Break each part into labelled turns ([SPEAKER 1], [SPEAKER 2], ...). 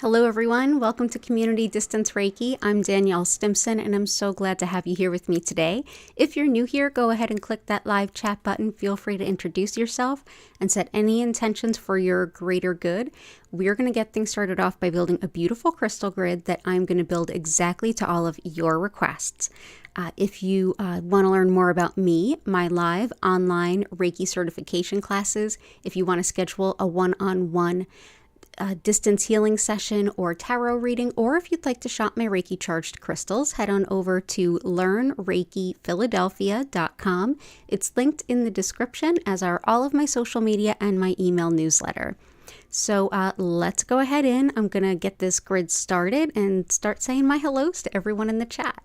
[SPEAKER 1] Hello everyone, welcome to Community Distance Reiki. I'm Danielle Stimpson and I'm so glad to have you here with me today. If you're new here, go ahead and click that live chat button. Feel free to introduce yourself and set any intentions for your greater good. We're going to get things started off by building a beautiful crystal grid that I'm going to build exactly to all of your requests. If you want to learn more about me, my live online Reiki certification classes, if you want to schedule a one-on-one distance healing session or tarot reading, or if you'd like to shop my Reiki charged crystals, head on over to learnreikiphiladelphia.com. It's linked in the description, as are all of my social media and my email newsletter. So let's go ahead in. I'm going to get this grid started and start saying my hellos to everyone in the chat.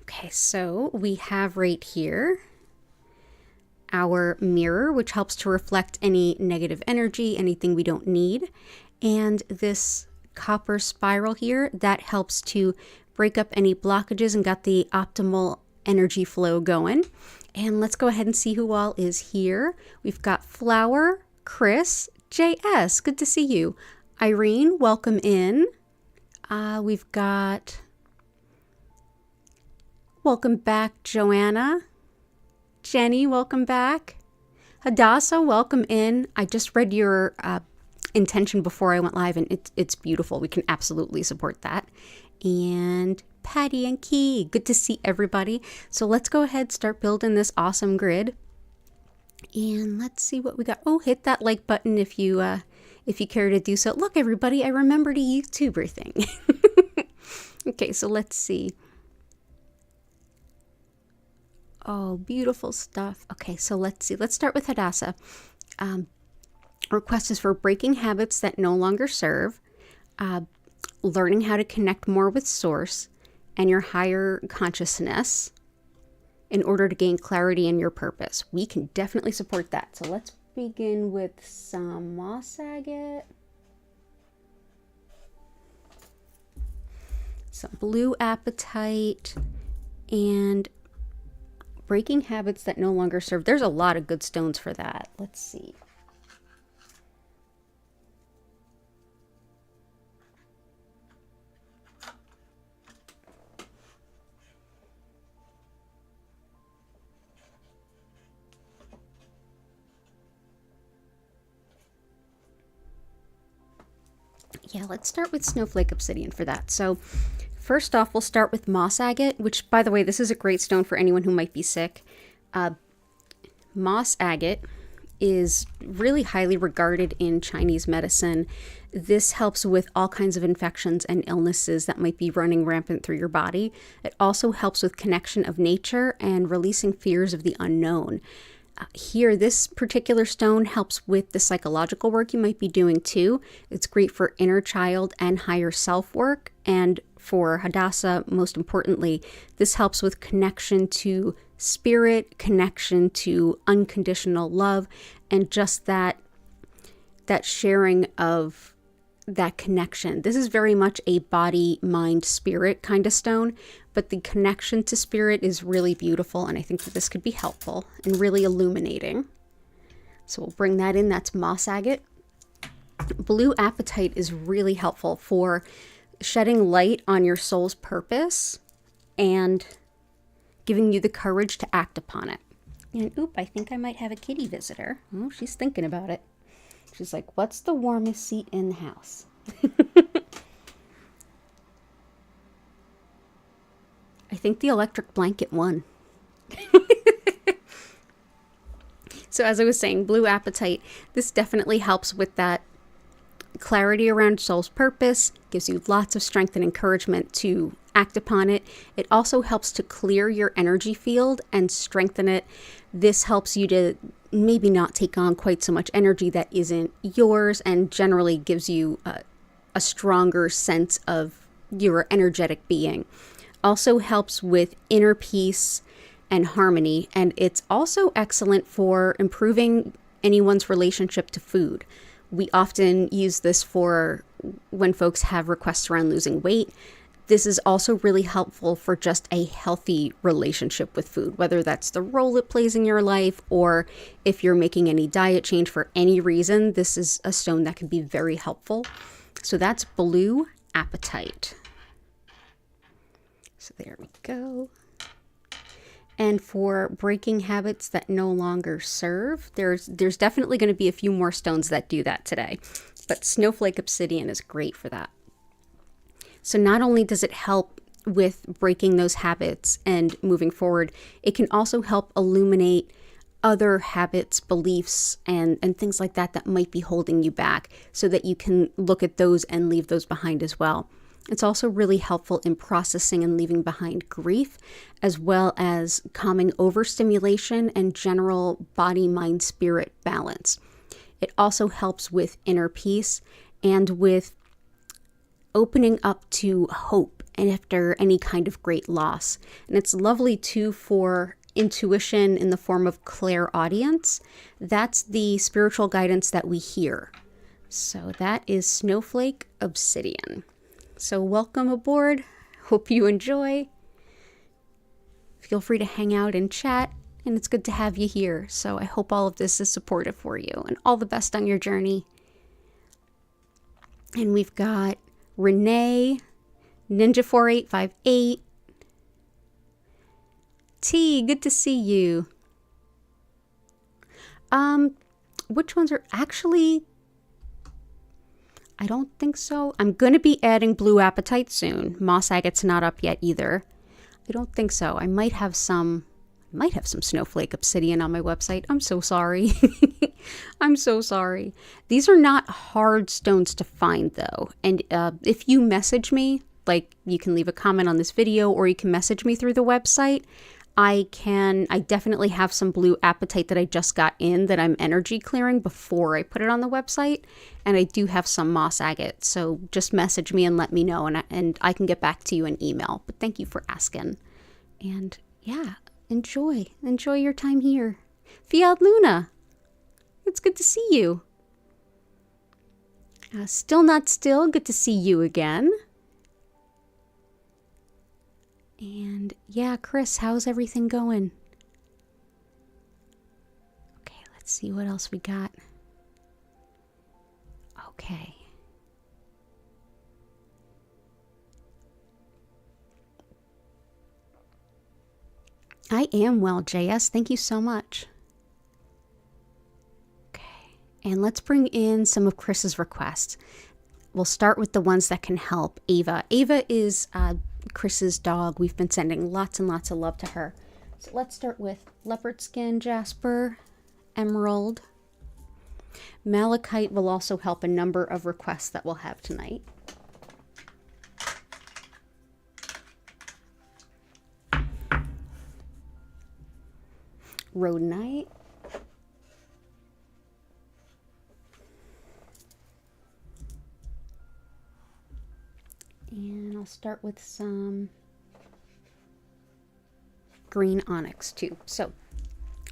[SPEAKER 1] Okay, so we have right here our mirror, which helps to reflect any negative energy, anything we don't need. And this copper spiral here, that helps to break up any blockages and got the optimal energy flow going. And let's go ahead and see who all is here. We've got Flower, Chris, JS, good to see you. Irene, welcome in. We've got, welcome back, Joanna. Jenny, welcome back. Hadassah, welcome in. I just read your intention before I went live, and it's beautiful. We can absolutely support that. And Patty and Key, good to see everybody. So let's go ahead, start building this awesome grid. And let's see what we got. Oh, hit that like button if you care to do so. Look, everybody, I remembered a YouTuber thing. Okay, so let's see. Oh, beautiful stuff. Okay, so let's see. Let's start with Hadassah. Request is for breaking habits that no longer serve, learning how to connect more with Source and your higher consciousness in order to gain clarity in your purpose. We can definitely support that. So let's begin with some moss agate, some blue apatite, and breaking habits that no longer serve. There's a lot of good stones for that. Let's see. Yeah, let's start with snowflake obsidian for that. So first off, we'll start with moss agate, which, by the way, this is a great stone for anyone who might be sick. Moss agate is really highly regarded in Chinese medicine. This helps with all kinds of infections and illnesses that might be running rampant through your body. It also helps with connection of nature and releasing fears of the unknown. Here, this particular stone helps with the psychological work you might be doing too. It's great for inner child and higher self work. And for Hadassah, most importantly, this helps with connection to spirit, connection to unconditional love, and just that sharing of that connection. This is very much a body, mind, spirit kind of stone, but the connection to spirit is really beautiful, and I think that this could be helpful and really illuminating. So we'll bring that in. That's moss agate. Blue apatite is really helpful for shedding light on your soul's purpose and giving you the courage to act upon it. And oop, I think I might have a kitty visitor. Oh, she's thinking about it. She's like, what's the warmest seat in the house? I think the electric blanket won. So as I was saying, blue apatite, this definitely helps with that clarity around soul's purpose, gives you lots of strength and encouragement to act upon it. It also helps to clear your energy field and strengthen it. This helps you to maybe not take on quite so much energy that isn't yours, and generally gives you a stronger sense of your energetic being. Also helps with inner peace and harmony, and it's also excellent for improving anyone's relationship to food. We often use this for when folks have requests around losing weight. This is also really helpful for just a healthy relationship with food, whether that's the role it plays in your life or if you're making any diet change for any reason. This is a stone that can be very helpful. So that's Blue Apatite. So there we go. And for breaking habits that no longer serve, there's definitely going to be a few more stones that do that today. But Snowflake Obsidian is great for that. So not only does it help with breaking those habits and moving forward, it can also help illuminate other habits, beliefs, and things like that that might be holding you back so that you can look at those and leave those behind as well. It's also really helpful in processing and leaving behind grief, as well as calming overstimulation and general body, mind, spirit balance. It also helps with inner peace and with opening up to hope and after any kind of great loss. And it's lovely too for intuition in the form of clairaudience. That's the spiritual guidance that we hear. So that is Snowflake Obsidian. So welcome aboard. Hope you enjoy. Feel free to hang out and chat, and it's good to have you here. So I hope all of this is supportive for you, and all the best on your journey. And we've got Renee, Ninja4858, T, good to see you. Which ones are actually... I don't think so. I'm going to be adding Blue Apatite soon. Moss Agate's not up yet either. I don't think so. I might have some Snowflake Obsidian on my website. I'm so sorry. I'm so sorry. These are not hard stones to find though. And if you message me, like you can leave a comment on this video or you can message me through the website, I definitely have some Blue Apatite that I just got in that I'm energy clearing before I put it on the website. And I do have some Moss Agate. So just message me and let me know and I can get back to you in email. But thank you for asking. And yeah, enjoy your time here. Fiat Luna, it's good to see you. Still Not Still, good to see you again. And yeah, Chris, how's everything going? Okay, let's see what else we got. Okay. I am well, JS. Thank you so much. Okay, and let's bring in some of Chris's requests. We'll start with the ones that can help. Ava. Ava is Chris's dog. We've been sending lots and lots of love to her. So let's start with leopard skin jasper, emerald. Malachite will also help a number of requests that we'll have tonight. Rhodonite. And I'll start with some green onyx too. So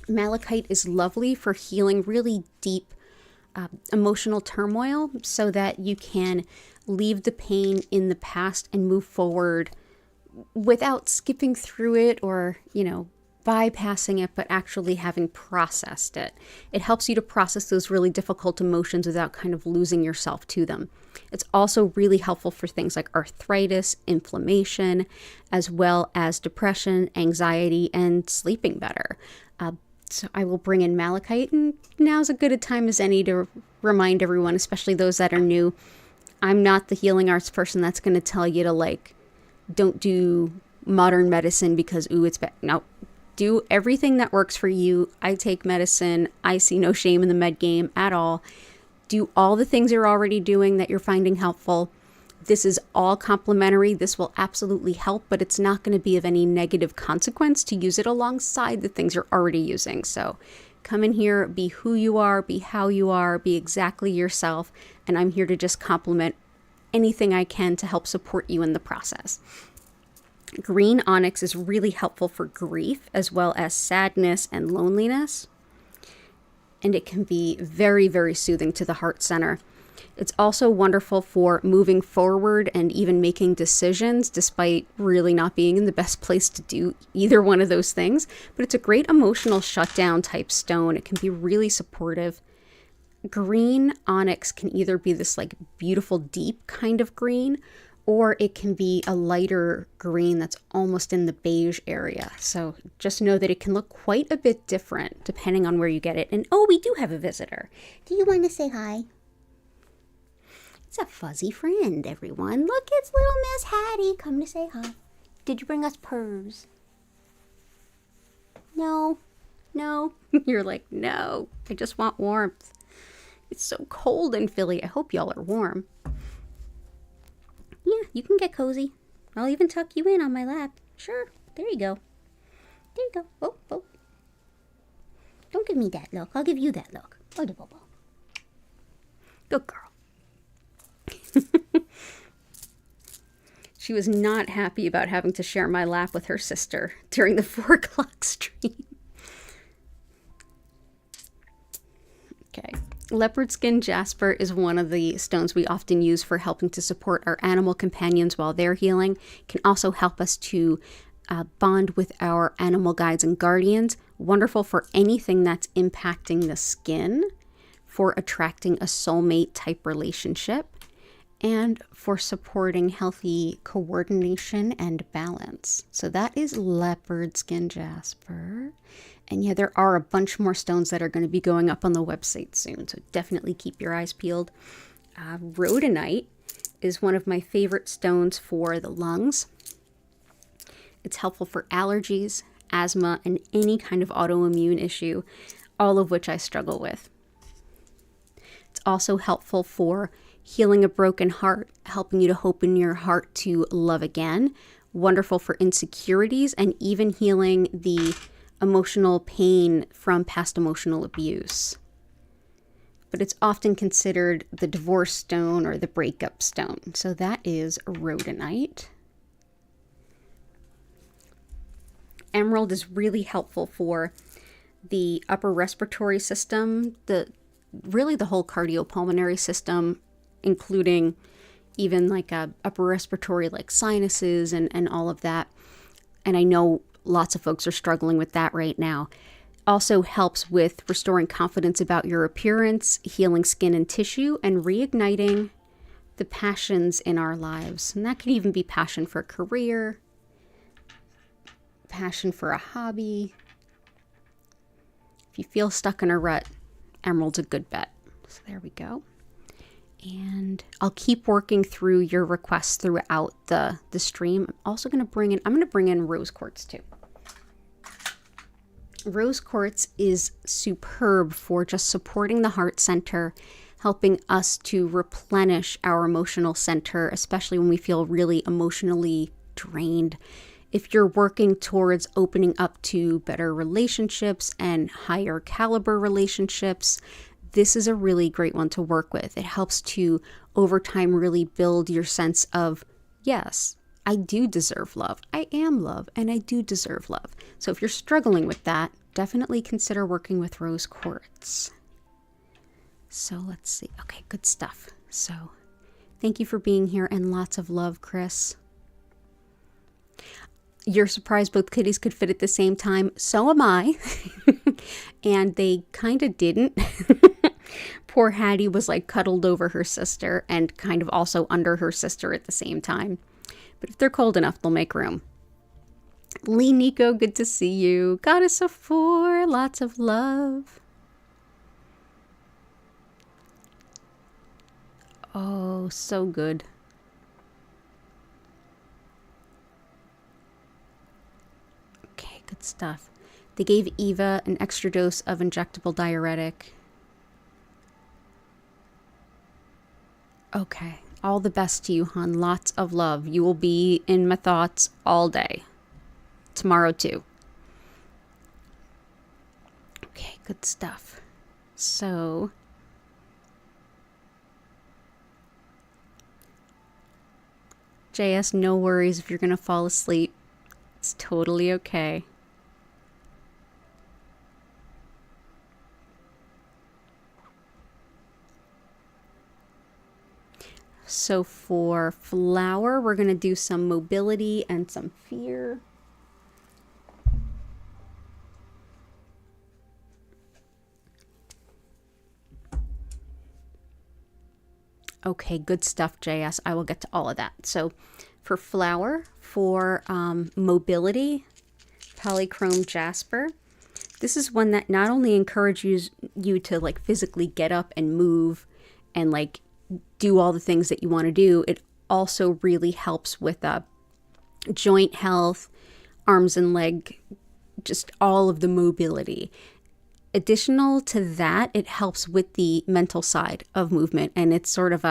[SPEAKER 1] malachite is lovely for healing really deep emotional turmoil so that you can leave the pain in the past and move forward without skipping through it or, bypassing it, but actually having processed it. It helps you to process those really difficult emotions without kind of losing yourself to them. It's also really helpful for things like arthritis, inflammation, as well as depression, anxiety, and sleeping better. So I will bring in malachite, and now's as good a time as any to remind everyone, especially those that are new, I'm not the healing arts person that's going to tell you to don't do modern medicine because, it's bad. No, do everything that works for you. I take medicine. I see no shame in the med game at all. Do all the things you're already doing that you're finding helpful. This is all complementary. This will absolutely help, but it's not going to be of any negative consequence to use it alongside the things you're already using. So come in here, be who you are, be how you are, be exactly yourself. And I'm here to just complement anything I can to help support you in the process. Green onyx is really helpful for grief as well as sadness and loneliness. And it can be very, very soothing to the heart center. It's also wonderful for moving forward and even making decisions despite really not being in the best place to do either one of those things. But it's a great emotional shutdown type stone. It can be really supportive. Green onyx can either be this like beautiful deep kind of green, or it can be a lighter green that's almost in the beige area. So just know that it can look quite a bit different depending on where you get it. And oh, we do have a visitor. Do you want to say hi? It's a fuzzy friend, everyone. Look, it's little Miss Hattie. Come to say hi. Did you bring us purrs? No. No. You're like, no, I just want warmth. It's so cold in Philly. I hope y'all are warm. Yeah, you can get cozy. I'll even tuck you in on my lap. Sure. There you go. There you go. Oh, oh. Don't give me that look. I'll give you that look. Oh, the bubble. Good girl. She was not happy about having to share my lap with her sister during the 4 o'clock stream. Okay. Leopard skin jasper is one of the stones we often use for helping to support our animal companions while they're healing. It can also help us to bond with our animal guides and guardians. Wonderful for anything that's impacting the skin, for attracting a soulmate type relationship, and for supporting healthy coordination and balance. So that is leopard skin jasper. And yeah, there are a bunch more stones that are going to be going up on the website soon, so definitely keep your eyes peeled. Rhodonite is one of my favorite stones for the lungs. It's helpful for allergies, asthma, and any kind of autoimmune issue, all of which I struggle with. It's also helpful for healing a broken heart, helping you to open your heart to love again. Wonderful for insecurities and even healing the emotional pain from past emotional abuse. But it's often considered the divorce stone or the breakup stone. So that is rhodonite. Emerald is really helpful for the upper respiratory system, really the whole cardiopulmonary system, including even like upper respiratory like sinuses and all of that. And I know lots of folks are struggling with that right now. Also helps with restoring confidence about your appearance, healing skin and tissue, and reigniting the passions in our lives. And that could even be passion for a career, passion for a hobby. If you feel stuck in a rut, emerald's a good bet. So there we go. And I'll keep working through your requests throughout the stream. I'm also going to bring in rose quartz too. Rose quartz is superb for just supporting the heart center, helping us to replenish our emotional center, especially when we feel really emotionally drained. If you're working towards opening up to better relationships and higher caliber relationships, this is a really great one to work with. It helps to, over time, really build your sense of, yes, I do deserve love. I am love, and I do deserve love. So if you're struggling with that, definitely consider working with rose quartz. So let's see. Okay, good stuff. So thank you for being here, and lots of love, Chris. You're surprised both kitties could fit at the same time. So am I. And they kind of didn't. Poor Hattie was like cuddled over her sister and kind of also under her sister at the same time. But if they're cold enough, they'll make room. Lee Nico, good to see you. Goddess of 4, lots of love. Oh, so good. Okay, good stuff. They gave Eva an extra dose of injectable diuretic. Okay, all the best to you, hon. Lots of love. You will be in my thoughts all day. Tomorrow too. Okay, good stuff. So JS, no worries if you're gonna fall asleep. It's totally okay. So for flower, we're going to do some mobility and some fear. Okay, good stuff, JS. I will get to all of that. So for flower, for mobility, polychrome jasper. This is one that not only encourages you to like physically get up and move and like do all the things that you want to do, it also really helps with joint health, arms and leg, just all of the mobility. Additional to that, it helps with the mental side of movement, and it's sort of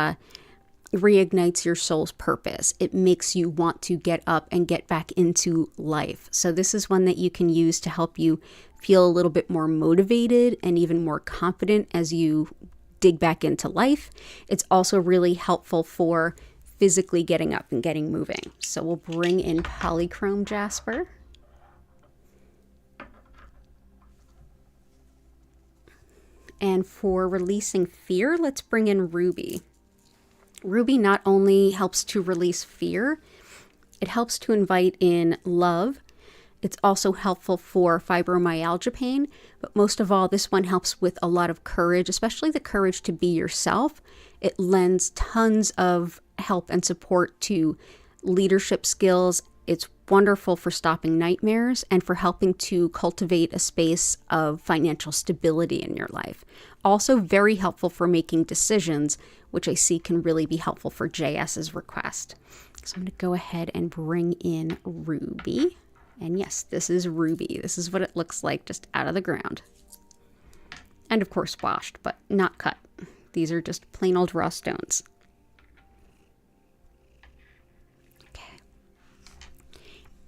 [SPEAKER 1] reignites your soul's purpose. It makes you want to get up and get back into life. So this is one that you can use to help you feel a little bit more motivated and even more confident as you dig back into life. It's also really helpful for physically getting up and getting moving. So we'll bring in polychrome jasper. And for releasing fear, let's bring in ruby. Ruby not only helps to release fear, it helps to invite in love. It's also helpful for fibromyalgia pain, but most of all, this one helps with a lot of courage, especially the courage to be yourself. It lends tons of help and support to leadership skills. It's wonderful for stopping nightmares and for helping to cultivate a space of financial stability in your life. Also very helpful for making decisions, which I see can really be helpful for JS's request. So I'm going to go ahead and bring in ruby. And yes, this is ruby. This is what it looks like just out of the ground. And of course washed, but not cut. These are just plain old raw stones.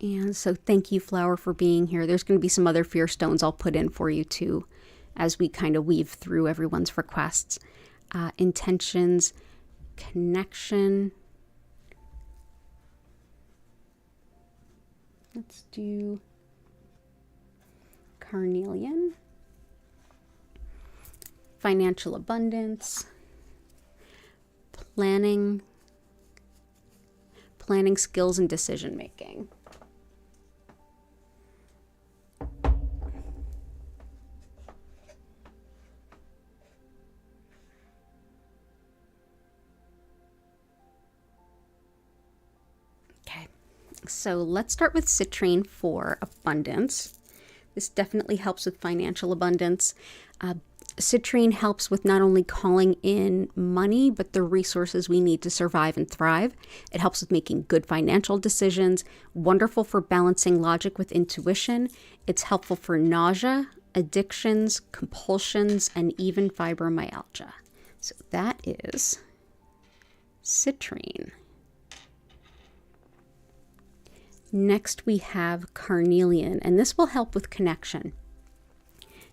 [SPEAKER 1] And so thank you, Flower, for being here. There's going to be some other fear stones I'll put in for you too, as we kind of weave through everyone's requests. Intentions, connection. Let's do carnelian. Financial abundance. Planning skills and decision making. So let's start with citrine for abundance. This definitely helps with financial abundance. Citrine helps with not only calling in money, but the resources we need to survive and thrive. It helps with making good financial decisions, wonderful for balancing logic with intuition. It's helpful for nausea, addictions, compulsions, and even fibromyalgia. So that is citrine. Next, we have carnelian, and this will help with connection.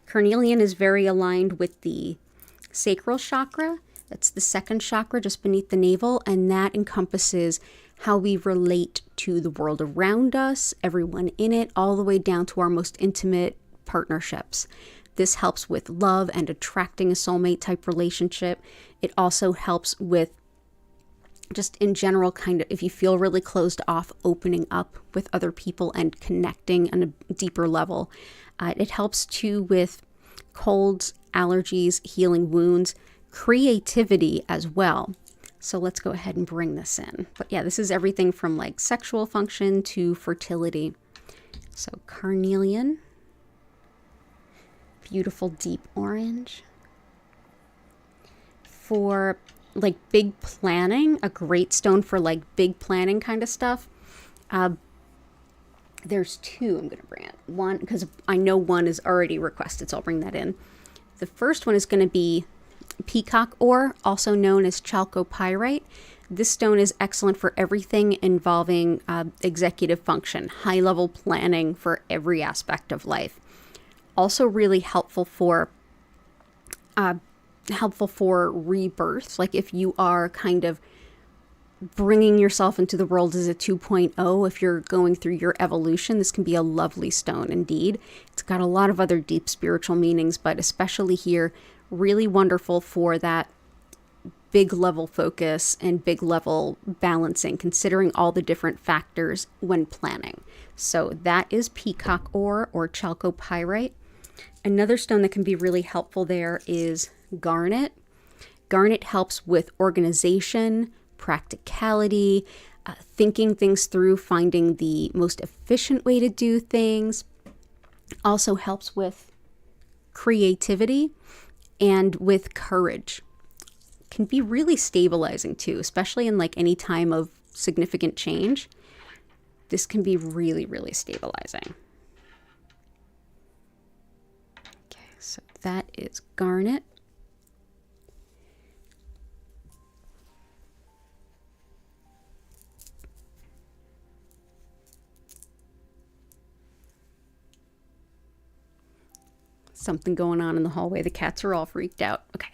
[SPEAKER 1] Carnelian is very aligned with the sacral chakra. That's the second chakra just beneath the navel, and that encompasses how we relate to the world around us, everyone in it, all the way down to our most intimate partnerships. This helps with love and attracting a soulmate type relationship. It also helps with just in general, kind of, if you feel really closed off, opening up with other people and connecting on a deeper level. It helps too with colds, allergies, healing wounds, creativity as well. So let's go ahead and bring this in. But yeah, this is everything from like sexual function to fertility. So carnelian, beautiful deep orange. For like big planning, a great stone for like big planning kind of stuff. There's two I'm going to bring in. One, because I know one is already requested, so I'll bring that in. The first one is going to be peacock ore, also known as chalcopyrite. This stone is excellent for everything involving executive function, high-level planning for every aspect of life. Also really helpful for rebirth, like if you are kind of bringing yourself into the world as a 2.0, if you're going through your evolution, this can be a lovely stone indeed. It's got a lot of other deep spiritual meanings, but especially here, really wonderful for that big level focus and big level balancing, considering all the different factors when planning. So that is peacock ore or chalcopyrite. Another stone that can be really helpful there is garnet. Garnet helps with organization, practicality, thinking things through, finding the most efficient way to do things. Also helps with creativity and with courage. Can be really stabilizing too, especially in like any time of significant change. This can be really, really stabilizing. Okay, so that is garnet. Something going on in the hallway. The cats are all freaked out. Okay.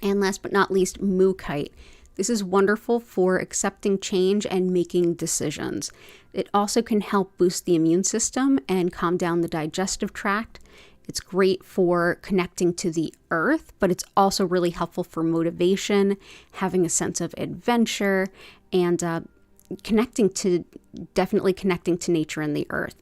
[SPEAKER 1] And last but not least, mookaite. This is wonderful for accepting change and making decisions. It also can help boost the immune system and calm down the digestive tract. It's great for connecting to the earth, but it's also really helpful for motivation, having a sense of adventure, and definitely connecting to nature and the earth.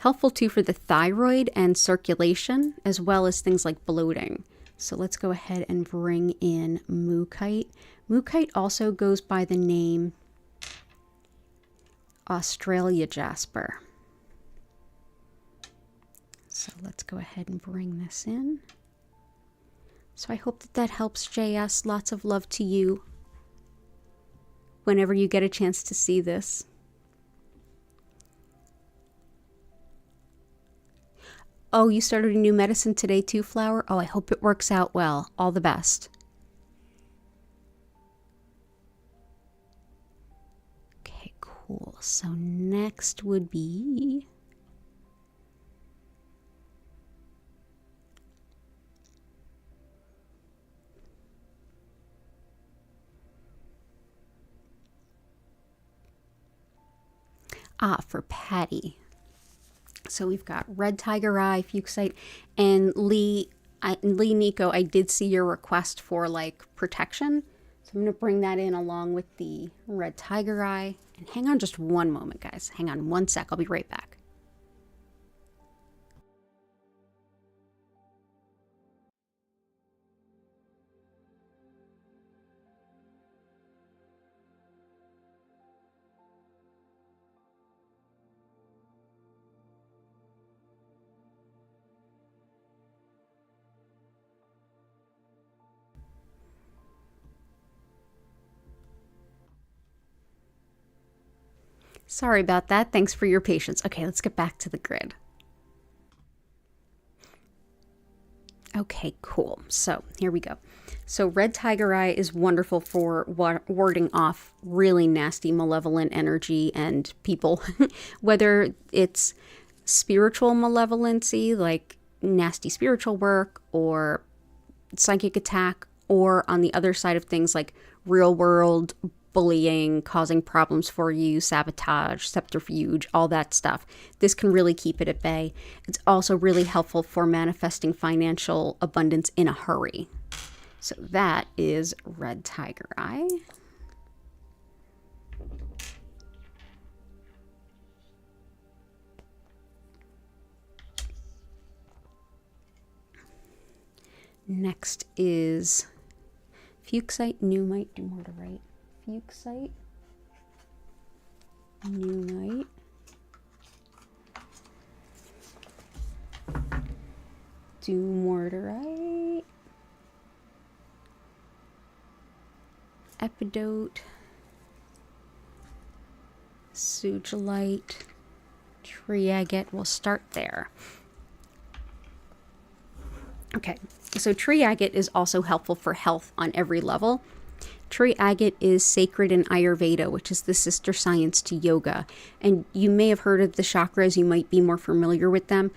[SPEAKER 1] Helpful too for the thyroid and circulation, as well as things like bloating. So let's go ahead and bring in mookaite. Mookaite also goes by the name Australia jasper. So let's go ahead and bring this in. So I hope that that helps, JS. Lots of love to you whenever you get a chance to see this. Oh, you started a new medicine today too, Flower? Oh, I hope it works out well. All the best. Okay, cool. So next would be... for Patty. So we've got red tiger eye, fuchsite, and Lee Nico, I did see your request for like protection. So I'm going to bring that in along with the red tiger eye. And hang on just one moment, guys. Hang on one sec. I'll be right back. Sorry about that. Thanks for your patience. Okay, let's get back to the grid. Okay, cool. So here we go. So red tiger eye is wonderful for warding off really nasty, malevolent energy and people, whether it's spiritual malevolency, like nasty spiritual work, or psychic attack, or on the other side of things like real world bullying, causing problems for you, sabotage, subterfuge, all that stuff. This can really keep it at bay. It's also really helpful for manifesting financial abundance in a hurry. So that is red tiger eye. Next is fuchsite, pneumite, dumortierite. Fuchsite, pneumite, dumortierite, epidote, sugilite, tree agate. We'll start there. Okay, so tree agate is also helpful for health on every level. Tree agate is sacred in Ayurveda, which is the sister science to yoga. And you may have heard of the chakras, you might be more familiar with them.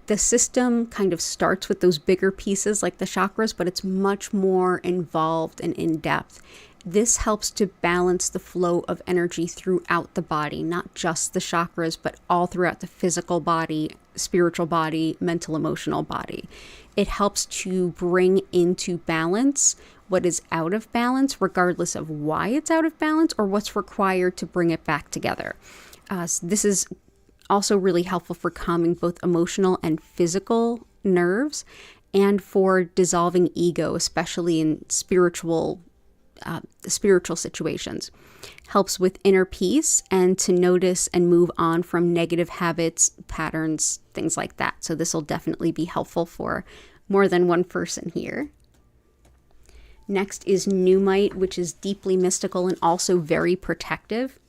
[SPEAKER 1] The system kind of starts with those bigger pieces like the chakras, but it's much more involved and in-depth. This helps to balance the flow of energy throughout the body, not just the chakras, but all throughout the physical body, spiritual body, mental, emotional body. It helps to bring into balance what is out of balance, regardless of why it's out of balance or what's required to bring it back together. So this is also really helpful for calming both emotional and physical nerves, and for dissolving ego, especially in spiritual situations. Helps with inner peace and to notice and move on from negative habits, patterns, things like that. So this will definitely be helpful for more than one person here. Next is Pneumite, which is deeply mystical and also very protective.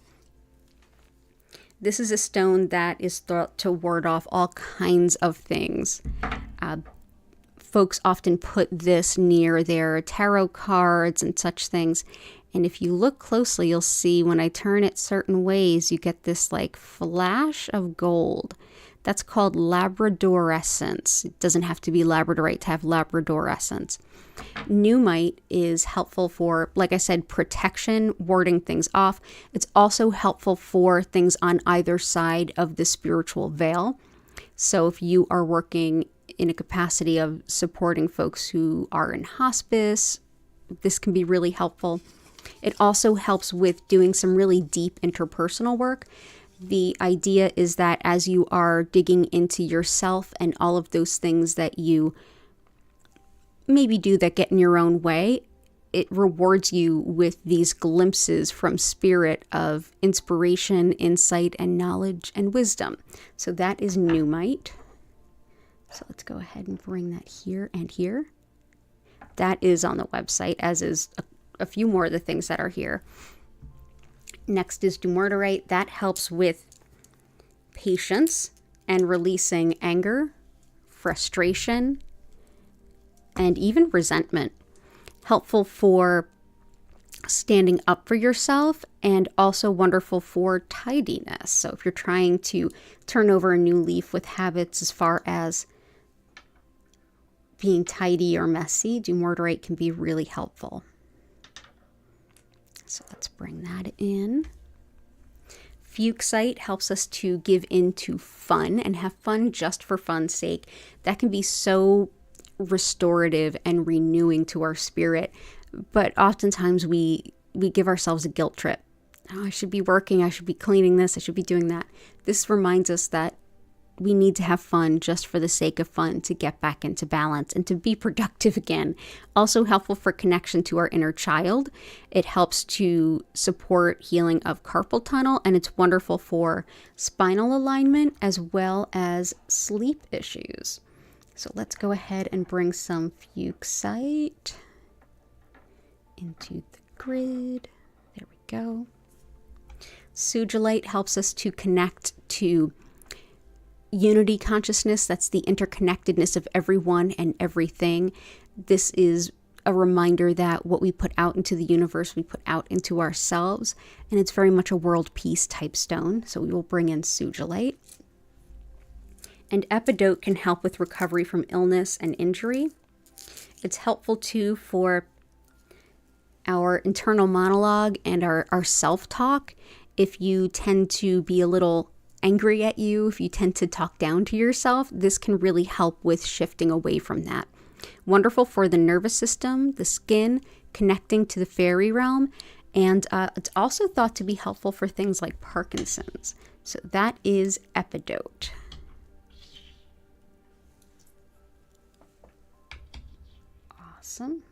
[SPEAKER 1] This is a stone that is thought to ward off all kinds of things. Folks often put this near their tarot cards and such things. And if you look closely, you'll see when I turn it certain ways, you get this like flash of gold. That's called labradorescence. It doesn't have to be labradorite to have labradorescence. Pneumite is helpful for, like I said, protection, warding things off. It's also helpful for things on either side of the spiritual veil. So if you are working in a capacity of supporting folks who are in hospice, this can be really helpful. It also helps with doing some really deep interpersonal work. The idea is that as you are digging into yourself and all of those things that you maybe do that get in your own way, it rewards you with these glimpses from spirit of inspiration, insight, and knowledge and wisdom. So that is Pneumite. So let's go ahead and bring that here and here. That is on the website, as is a few more of the things that are here. Next is Dumortierite. That helps with patience and releasing anger, frustration, and even resentment. Helpful for standing up for yourself, and also wonderful for tidiness. So if you're trying to turn over a new leaf with habits as far as being tidy or messy, Dumortierite can be really helpful. So let's bring that in. Fuchsite helps us to give into fun and have fun just for fun's sake. That can be so restorative and renewing to our spirit, but oftentimes we give ourselves a guilt trip. Oh, I should be working, I should be cleaning this, I should be doing that. This reminds us that we need to have fun just for the sake of fun, to get back into balance and to be productive again. Also helpful for connection to our inner child. It helps to support healing of carpal tunnel, and it's wonderful for spinal alignment as well as sleep issues. So let's go ahead and bring some Fuchsite into the grid. There we go. Sugilite helps us to connect to unity consciousness. That's the interconnectedness of everyone and everything. This is a reminder that what we put out into the universe, we put out into ourselves, and it's very much a world peace type stone. So we will bring in Sugilite. And Epidote can help with recovery from illness and injury. It's helpful too for our internal monologue and our self-talk. If you tend to be a little angry at you, if you tend to talk down to yourself, this can really help with shifting away from that. Wonderful for the nervous system, the skin, connecting to the fairy realm, and it's also thought to be helpful for things like Parkinson's. So that is Epidote. Awesome.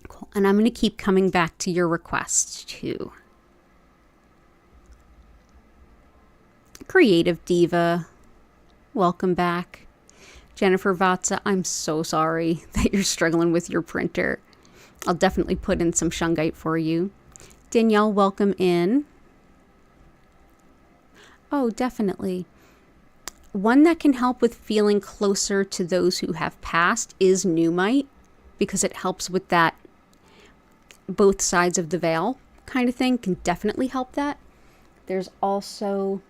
[SPEAKER 1] Cool. And I'm going to keep coming back to your requests too. Creative Diva, welcome back. Jennifer Vatsa, I'm so sorry that you're struggling with your printer. I'll definitely put in some shungite for you. Danielle, welcome in. Oh, definitely. One that can help with feeling closer to those who have passed is Pneumite, because it helps with that both sides of the veil kind of thing, can definitely help that. There's also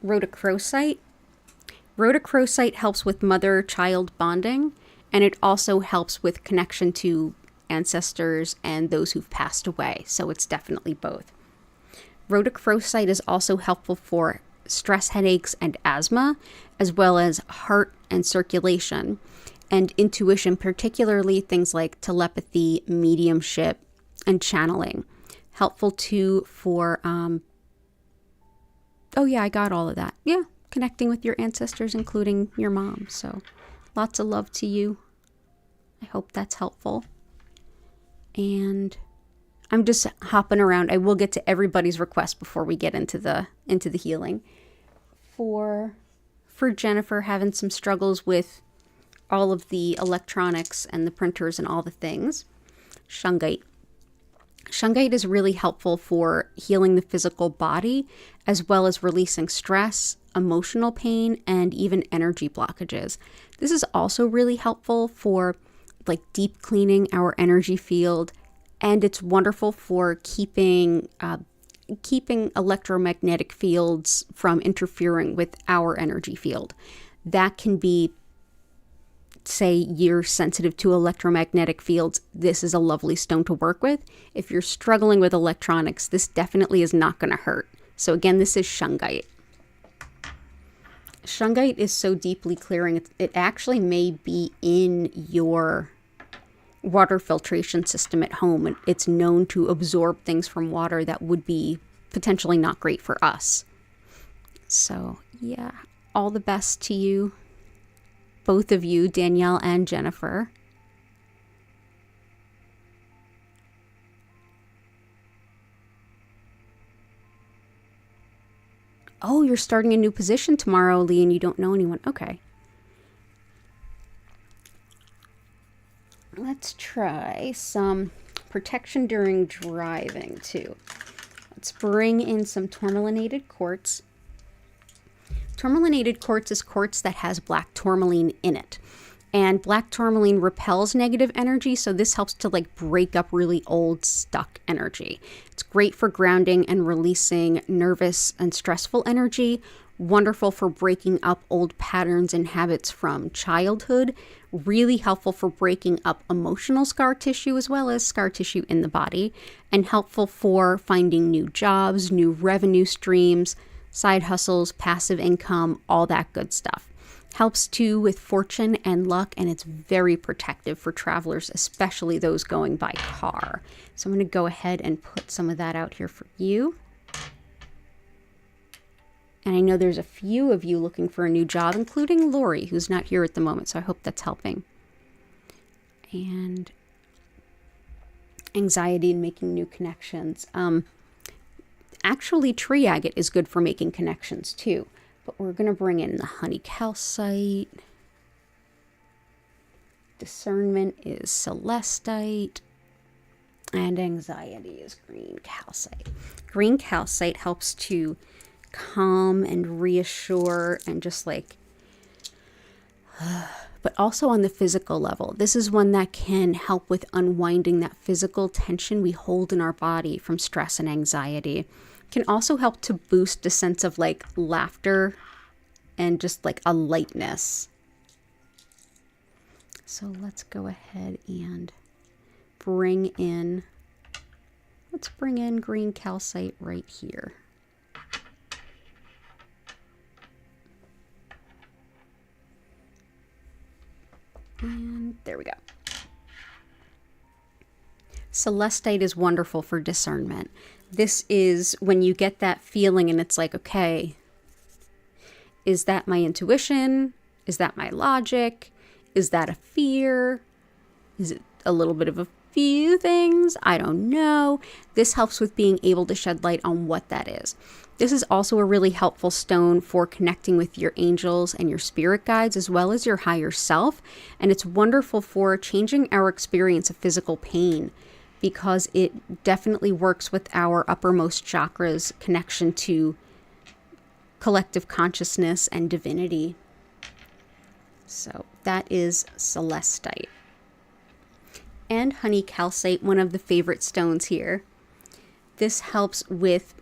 [SPEAKER 1] Rhodochrosite. Rhodochrosite helps with mother-child bonding, and it also helps with connection to ancestors and those who've passed away. So it's definitely both. Rhodochrosite is also helpful for stress headaches and asthma, as well as heart and circulation, and intuition, particularly things like telepathy, mediumship, and channeling. Helpful too for, oh yeah, I got all of that. Yeah, connecting with your ancestors, including your mom. So lots of love to you. I hope that's helpful. And I'm just hopping around. I will get to everybody's request before we get into the healing. For Jennifer, having some struggles with all of the electronics and the printers and all the things. Shungite. Shungite is really helpful for healing the physical body, as well as releasing stress, emotional pain, and even energy blockages. This is also really helpful for like deep cleaning our energy field, and it's wonderful for keeping electromagnetic fields from interfering with our energy field. That can be, say you're sensitive to electromagnetic fields, this is a lovely stone to work with. If you're struggling with electronics, this definitely is not going to hurt. So again, this is shungite. Shungite is so deeply clearing, it actually may be in your water filtration system at home, and it's known to absorb things from water that would be potentially not great for us. So yeah, all the best to you, both of you, Danielle and Jennifer. Oh, you're starting a new position tomorrow, Lee, and you don't know anyone. Okay. Let's try some protection during driving, too. Let's bring in some tourmalinated quartz. Tourmalinated quartz is quartz that has black tourmaline in it. And black tourmaline repels negative energy, so this helps to like break up really old, stuck energy. It's great for grounding and releasing nervous and stressful energy. Wonderful for breaking up old patterns and habits from childhood. Really helpful for breaking up emotional scar tissue as well as scar tissue in the body. And helpful for finding new jobs, new revenue streams, side hustles, passive income, all that good stuff. Helps too with fortune and luck, and it's very protective for travelers, especially those going by car. So I'm going to go ahead and put some of that out here for you. And I know there's a few of you looking for a new job, including Lori, who's not here at the moment, so I hope that's helping. And anxiety and making new connections. Actually, tree agate is good for making connections too. But we're going to bring in the honey calcite. Discernment is celestite. And anxiety is green calcite. Green calcite helps to calm and reassure and just like, but also on the physical level. This is one that can help with unwinding that physical tension we hold in our body from stress and anxiety. Can also help to boost a sense of like laughter and just like a lightness. So let's go ahead and let's bring in green calcite right here. And there we go. Celestite is wonderful for discernment. This is when you get that feeling and it's like, okay, is that my intuition? Is that my logic? Is that a fear? Is it a little bit of a few things? I don't know. This helps with being able to shed light on what that is. This is also a really helpful stone for connecting with your angels and your spirit guides, as well as your higher self. And it's wonderful for changing our experience of physical pain, because it definitely works with our uppermost chakras connection to collective consciousness and divinity. So that is celestite. And honey calcite, one of the favorite stones here. This helps with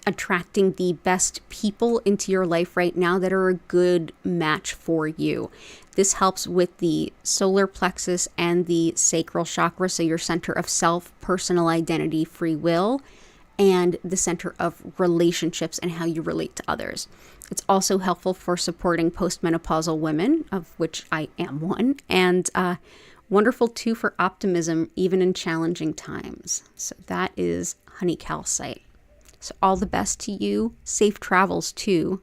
[SPEAKER 1] attracting the best people into your life right now that are a good match for you. This helps with the solar plexus and the sacral chakra, so your center of self, personal identity, free will, and the center of relationships and how you relate to others. It's also helpful for supporting postmenopausal women, of which I am one, and wonderful too for optimism, even in challenging times. So that is honey calcite. So all the best to you. Safe travels too.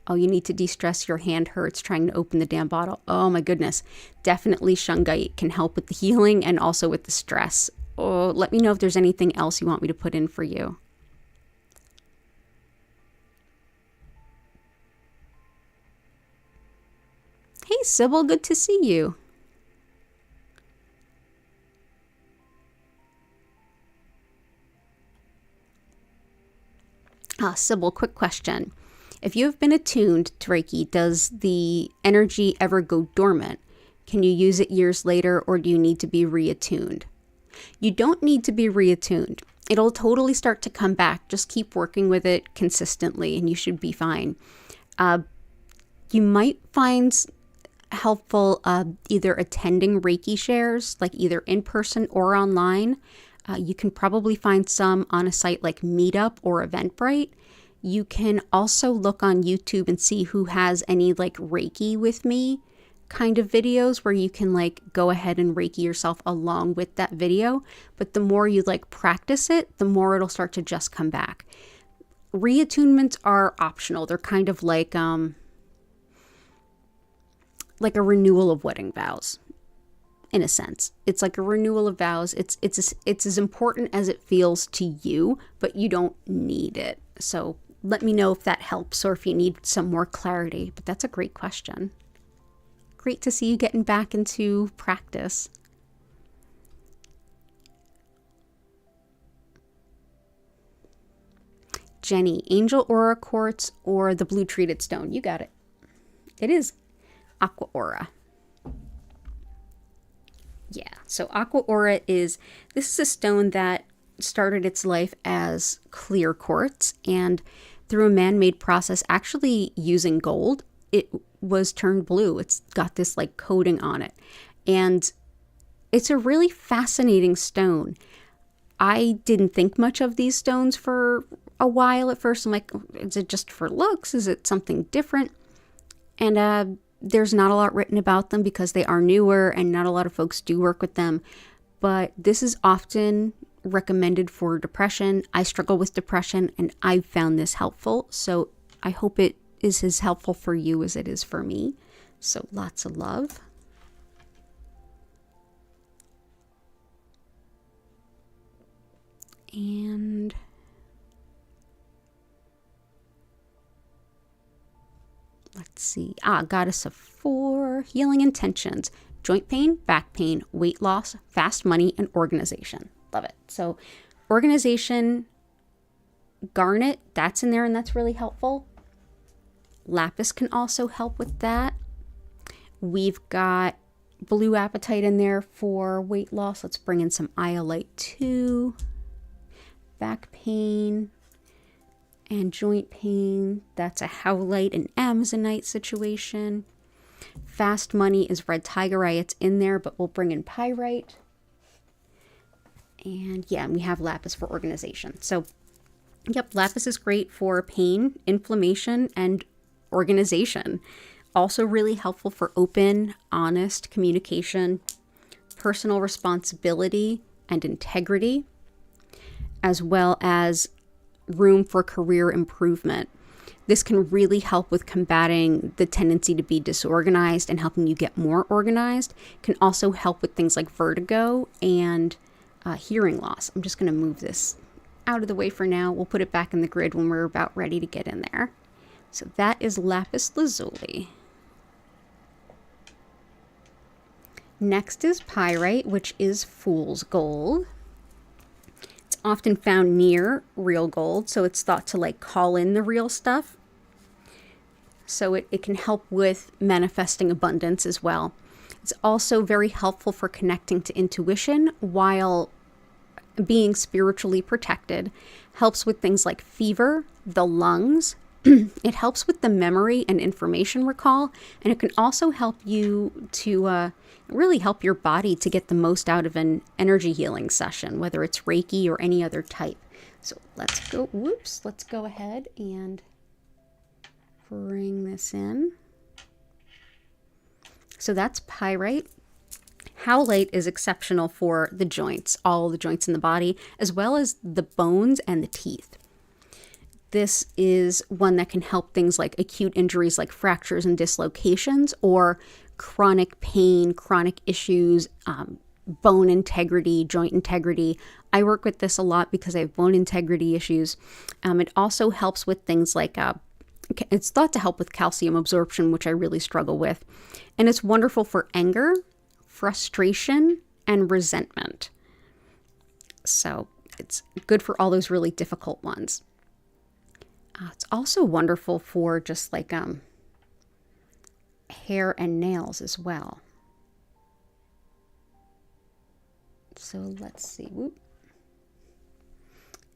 [SPEAKER 1] Oh, you need to de-stress. Your hand hurts trying to open the damn bottle. Oh my goodness. Definitely shungite can help with the healing and also with the stress. Oh, let me know if there's anything else you want me to put in for you. Hey, Sybil, good to see you. Sybil, quick question. If you have been attuned to Reiki, does the energy ever go dormant? Can you use it years later, or do you need to be reattuned? You don't need to be reattuned. It'll totally start to come back. Just keep working with it consistently and you should be fine. You might find helpful either attending Reiki shares, like either in person or online. You can probably find some on a site like Meetup or Eventbrite. You can also look on YouTube and see who has any like Reiki with me kind of videos where you can like go ahead and Reiki yourself along with that video. But the more you like practice it, the more it'll start to just come back. Reattunements are optional. They're kind of like a renewal of wedding vows. In a sense, it's like a renewal of vows. It's as important as it feels to you, but you don't need it. So let me know if that helps or if you need some more clarity. But that's a great question. Great to see you getting back into practice. Jenny, Angel Aura Quartz or the blue treated stone? You got it. It is Aqua Aura. Yeah, so Aqua Aura this is a stone that started its life as clear quartz, and through a man-made process, actually using gold, it was turned blue. It's got this like coating on it, and it's a really fascinating stone. I didn't think much of these stones for a while at first. I'm like, is it just for looks? Is it something different? And there's not a lot written about them because they are newer and not a lot of folks do work with them. But this is often recommended for depression. I struggle with depression and I've found this helpful. So I hope it is as helpful for you as it is for me. So lots of love. And let's see. Goddess of Four, healing intentions, joint pain, back pain, weight loss, fast money, and organization. Love it. So organization, garnet, that's in there and that's really helpful. Lapis can also help with that. We've got blue apatite in there for weight loss. Let's bring in some iolite too. Back pain and joint pain, that's a howlite and amazonite situation. Fast money is red tigerite. It's in there, but we'll bring in pyrite. And yeah, we have lapis for organization. So yep, lapis is great for pain, inflammation, and organization. Also really helpful for open, honest communication, personal responsibility, and integrity, as well as room for career improvement. This can really help with combating the tendency to be disorganized and helping you get more organized. It can also help with things like vertigo and hearing loss. I'm just going to move this out of the way for now. We'll put it back in the grid when we're about ready to get in there. So that is lapis lazuli. Next is pyrite, which is fool's gold. It's often found near real gold, so it's thought to like call in the real stuff. So it can help with manifesting abundance as well. It's also very helpful for connecting to intuition while being spiritually protected. Helps with things like fever, the lungs, It helps with the memory and information recall, and it can also help you to really help your body to get the most out of an energy healing session, whether it's Reiki or any other type. So let's go ahead and bring this in. So that's pyrite. Howlite is exceptional for the joints, all the joints in the body, as well as the bones and the teeth. This is one that can help things like acute injuries like fractures and dislocations, or chronic pain, chronic issues, bone integrity, joint integrity. I work with this a lot because I have bone integrity issues. It also helps with things like, it's thought to help with calcium absorption, which I really struggle with. And it's wonderful for anger, frustration, and resentment. So it's good for all those really difficult ones. It's also wonderful for just like hair and nails as well. So let's see. Whoop.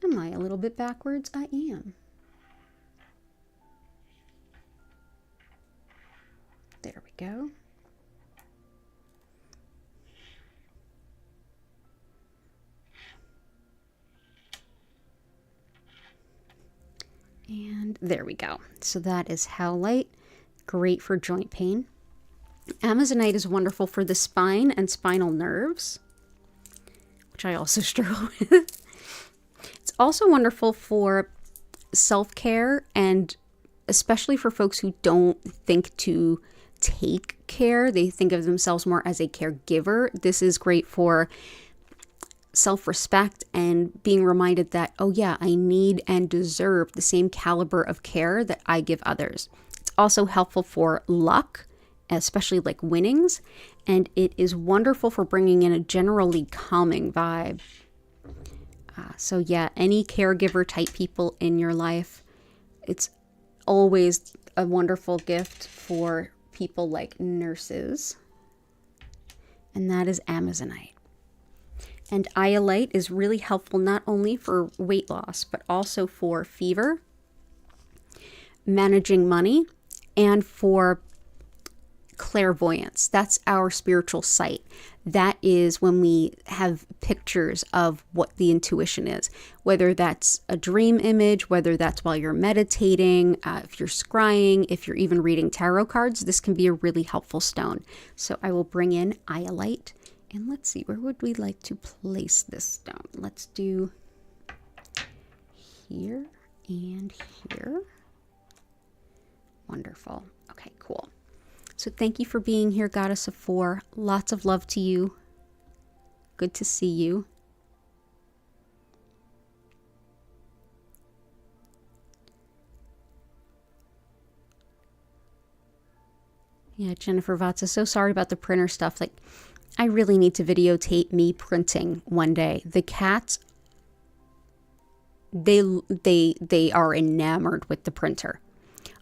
[SPEAKER 1] Am I a little bit backwards? I am. There we go. And there we go. So that is howlite, great for joint pain. Amazonite is wonderful for the spine and spinal nerves, which I also struggle with. It's also wonderful for self-care, and especially for folks who don't think to take care. They think of themselves more as a caregiver. This is great for self-respect and being reminded that, oh yeah, I need and deserve the same caliber of care that I give others. It's also helpful for luck, especially like winnings, and it is wonderful for bringing in a generally calming vibe. So yeah, any caregiver type people in your life, it's always a wonderful gift for people like nurses, and that is Amazonite. And iolite is really helpful not only for weight loss, but also for fever, managing money, and for clairvoyance. That's our spiritual sight. That is when we have pictures of what the intuition is, whether that's a dream image, whether that's while you're meditating, if you're scrying, if you're even reading tarot cards. This can be a really helpful stone. So I will bring in iolite. And let's see, where would we like to place this stone? Let's do here and here. Wonderful. Okay, cool. So thank you for being here, Goddess of Four. Lots of love to you. Good to see you. Yeah, Jennifer Vatsa, so sorry about the printer stuff. Like, I really need to videotape me printing one day. The cats, they are enamored with the printer.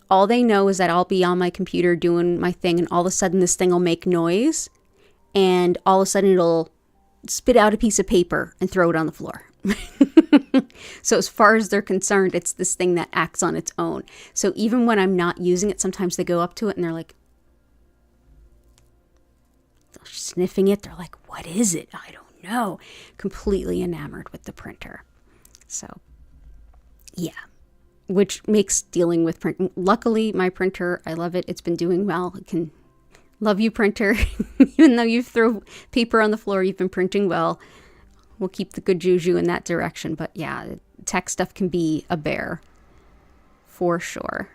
[SPEAKER 1] All they know is that I'll be on my computer doing my thing, and all of a sudden this thing will make noise, and all of a sudden it'll spit out a piece of paper and throw it on the floor. So as far as they're concerned, it's this thing that acts on its own. So even when I'm not using it, sometimes they go up to it and they're like, sniffing it. They're like, what is it? I don't know. Completely enamored with the printer. So yeah, which makes dealing with print. Luckily, my printer, I love it. It's been doing well. It can love you, printer. Even though you throw paper on the floor, you've been printing well. We'll keep the good juju in that direction. But yeah, tech stuff can be a bear for sure.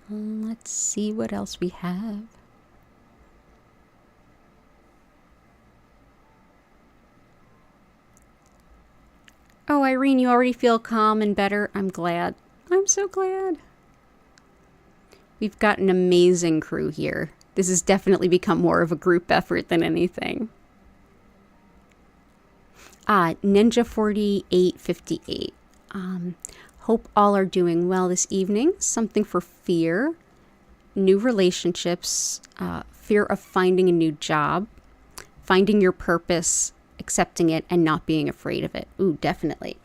[SPEAKER 1] Let's see what else we have. Oh, Irene, you already feel calm and better. I'm glad. I'm so glad. We've got an amazing crew here. This has definitely become more of a group effort than anything. Ninja 4858. Hope all are doing well this evening. Something for fear. new relationships, fear of finding a new job, finding your purpose, accepting it, and not being afraid of it. Ooh, definitely.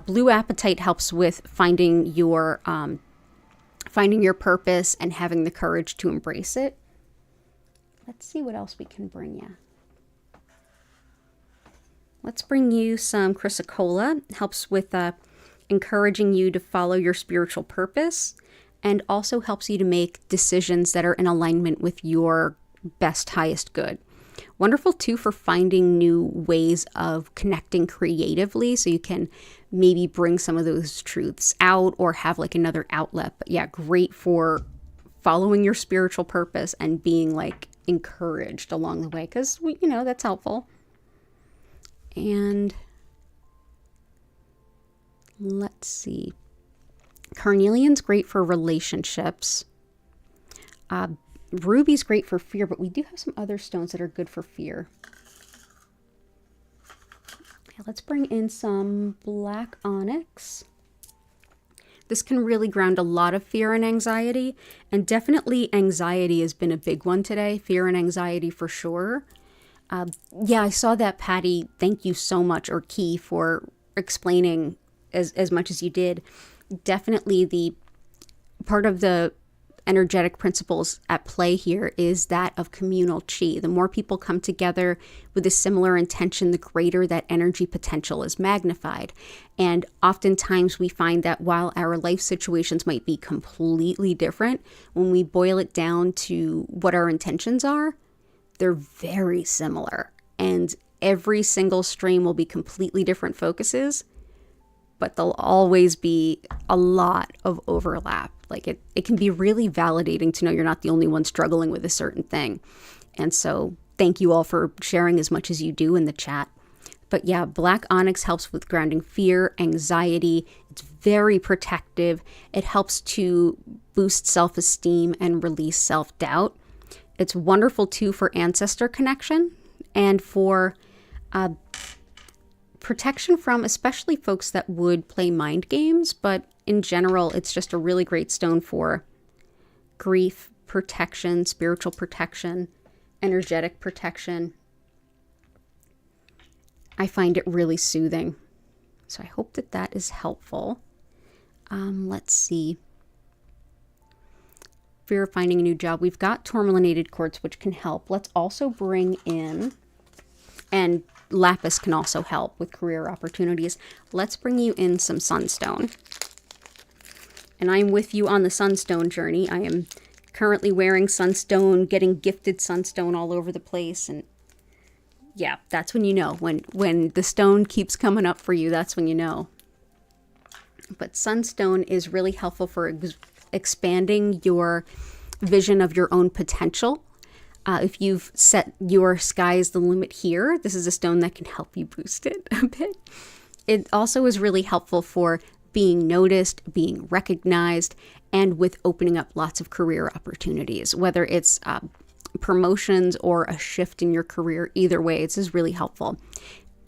[SPEAKER 1] Blue apatite helps with finding your purpose and having the courage to embrace it. Let's see what else we can bring you. Let's bring you some chrysocolla. Helps with encouraging you to follow your spiritual purpose, and also helps you to make decisions that are in alignment with your best, highest good. Wonderful too for finding new ways of connecting creatively, so you can maybe bring some of those truths out or have like another outlet. But yeah, great for following your spiritual purpose and being like encouraged along the way, because that's helpful. And let's see. Carnelian's great for relationships. Ruby's great for fear, but we do have some other stones that are good for fear. Okay, let's bring in some black onyx. This can really ground a lot of fear and anxiety, and definitely anxiety has been a big one today. Fear and anxiety for sure. Yeah, I saw that, Patty. Thank you so much, or Key, for explaining as much as you did. Definitely the part of the energetic principles at play here is that of communal chi. The more people come together with a similar intention, the greater that energy potential is magnified. And oftentimes we find that while our life situations might be completely different, when we boil it down to what our intentions are, they're very similar. And every single stream will be completely different focuses, but there'll always be a lot of overlap. Like it can be really validating to know you're not the only one struggling with a certain thing. And so thank you all for sharing as much as you do in the chat. But yeah, black onyx helps with grounding fear, anxiety. It's very protective. It helps to boost self-esteem and release self-doubt. It's wonderful too for ancestor connection and for protection from especially folks that would play mind games. But in general, it's just a really great stone for grief protection, spiritual protection, energetic protection. I find it really soothing. So I hope that that is helpful. Let's see. Fear of finding a new job. We've got tourmalinated quartz, which can help. Let's also bring in, and lapis can also help with career opportunities. Let's bring you in some sunstone. And I'm with you on the sunstone journey. I am currently wearing sunstone, getting gifted sunstone all over the place. And yeah, that's when you know. When the stone keeps coming up for you, that's when you know. But sunstone is really helpful for expanding your vision of your own potential. If you've set your sky as the limit here, this is a stone that can help you boost it a bit. It also is really helpful for being noticed, being recognized, and with opening up lots of career opportunities, whether it's promotions or a shift in your career. Either way, it's just really helpful.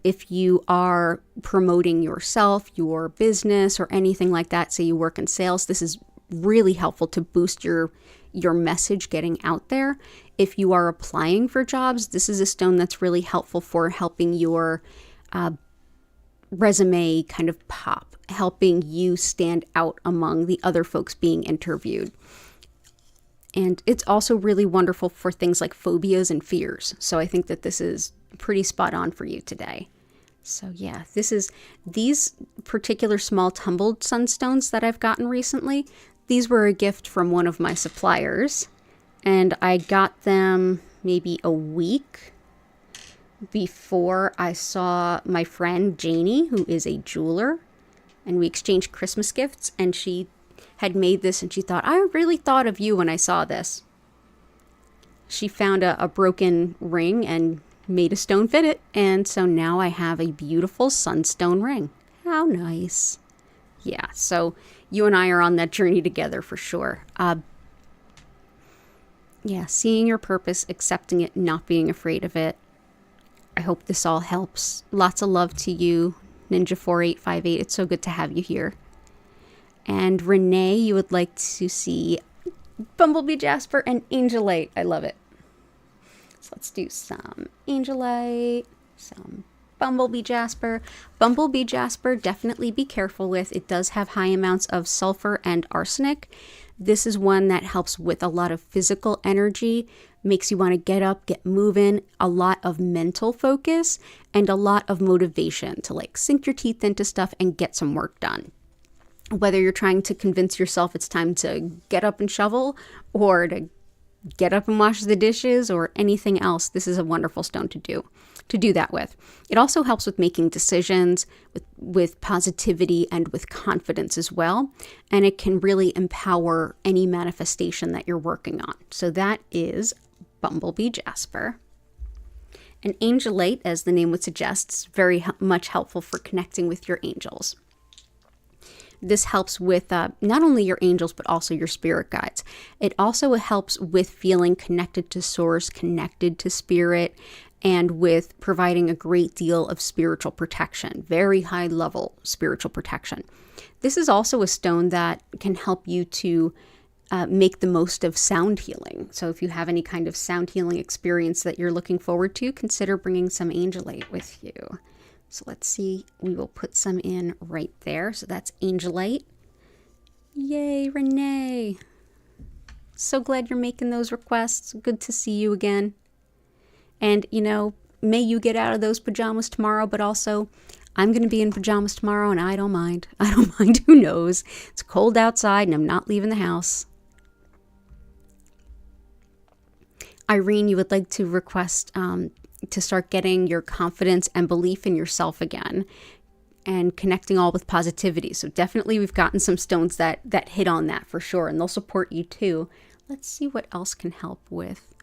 [SPEAKER 1] If you are promoting yourself, your business, or anything like that, say you work in sales, this is really helpful to boost your message getting out there. If you are applying for jobs, this is a stone that's really helpful for helping your resume kind of pop, helping you stand out among the other folks being interviewed. And it's also really wonderful for things like phobias and fears. So I think that this is pretty spot on for you today. So yeah, these particular small tumbled sunstones that I've gotten recently. These were a gift from one of my suppliers, and I got them maybe a week before I saw my friend Janie, who is a jeweler, and we exchanged Christmas gifts, and she had made this, and she thought, I really thought of you when I saw this. She found a broken ring and made a stone fit it, and so now I have a beautiful sunstone ring. How nice. Yeah, so you and I are on that journey together for sure. Yeah, seeing your purpose, accepting it, not being afraid of it. I hope this all helps. Lots of love to you, Ninja4858. It's so good to have you here. And Renee, you would like to see Bumblebee Jasper and Angelite. I love it. So let's do some Angelite, some Bumblebee Jasper. Bumblebee Jasper, definitely be careful with. It does have high amounts of sulfur and arsenic. This is one that helps with a lot of physical energy, makes you want to get up, get moving, a lot of mental focus, and a lot of motivation to like sink your teeth into stuff and get some work done. Whether you're trying to convince yourself it's time to get up and shovel, or to get up and wash the dishes, or anything else, this is a wonderful stone to do that with. It also helps with making decisions, with positivity, and with confidence as well. And it can really empower any manifestation that you're working on. So that is Bumblebee Jasper. And Angelite, as the name would suggest, is very much helpful for connecting with your angels. This helps with not only your angels, but also your spirit guides. It also helps with feeling connected to source, connected to spirit, and with providing a great deal of spiritual protection, very high level spiritual protection. This is also a stone that can help you to make the most of sound healing. So if you have any kind of sound healing experience that you're looking forward to, consider bringing some Angelite with you. So let's see, we will put some in right there. So that's Angelite. Yay, Renee. So glad you're making those requests. Good to see you again. And, you know, may you get out of those pajamas tomorrow, but also I'm going to be in pajamas tomorrow and I don't mind. I don't mind. Who knows? It's cold outside and I'm not leaving the house. Irene, you would like to request to start getting your confidence and belief in yourself again and connecting all with positivity. So definitely we've gotten some stones that hit on that for sure, and they'll support you too. Let's see what else can help with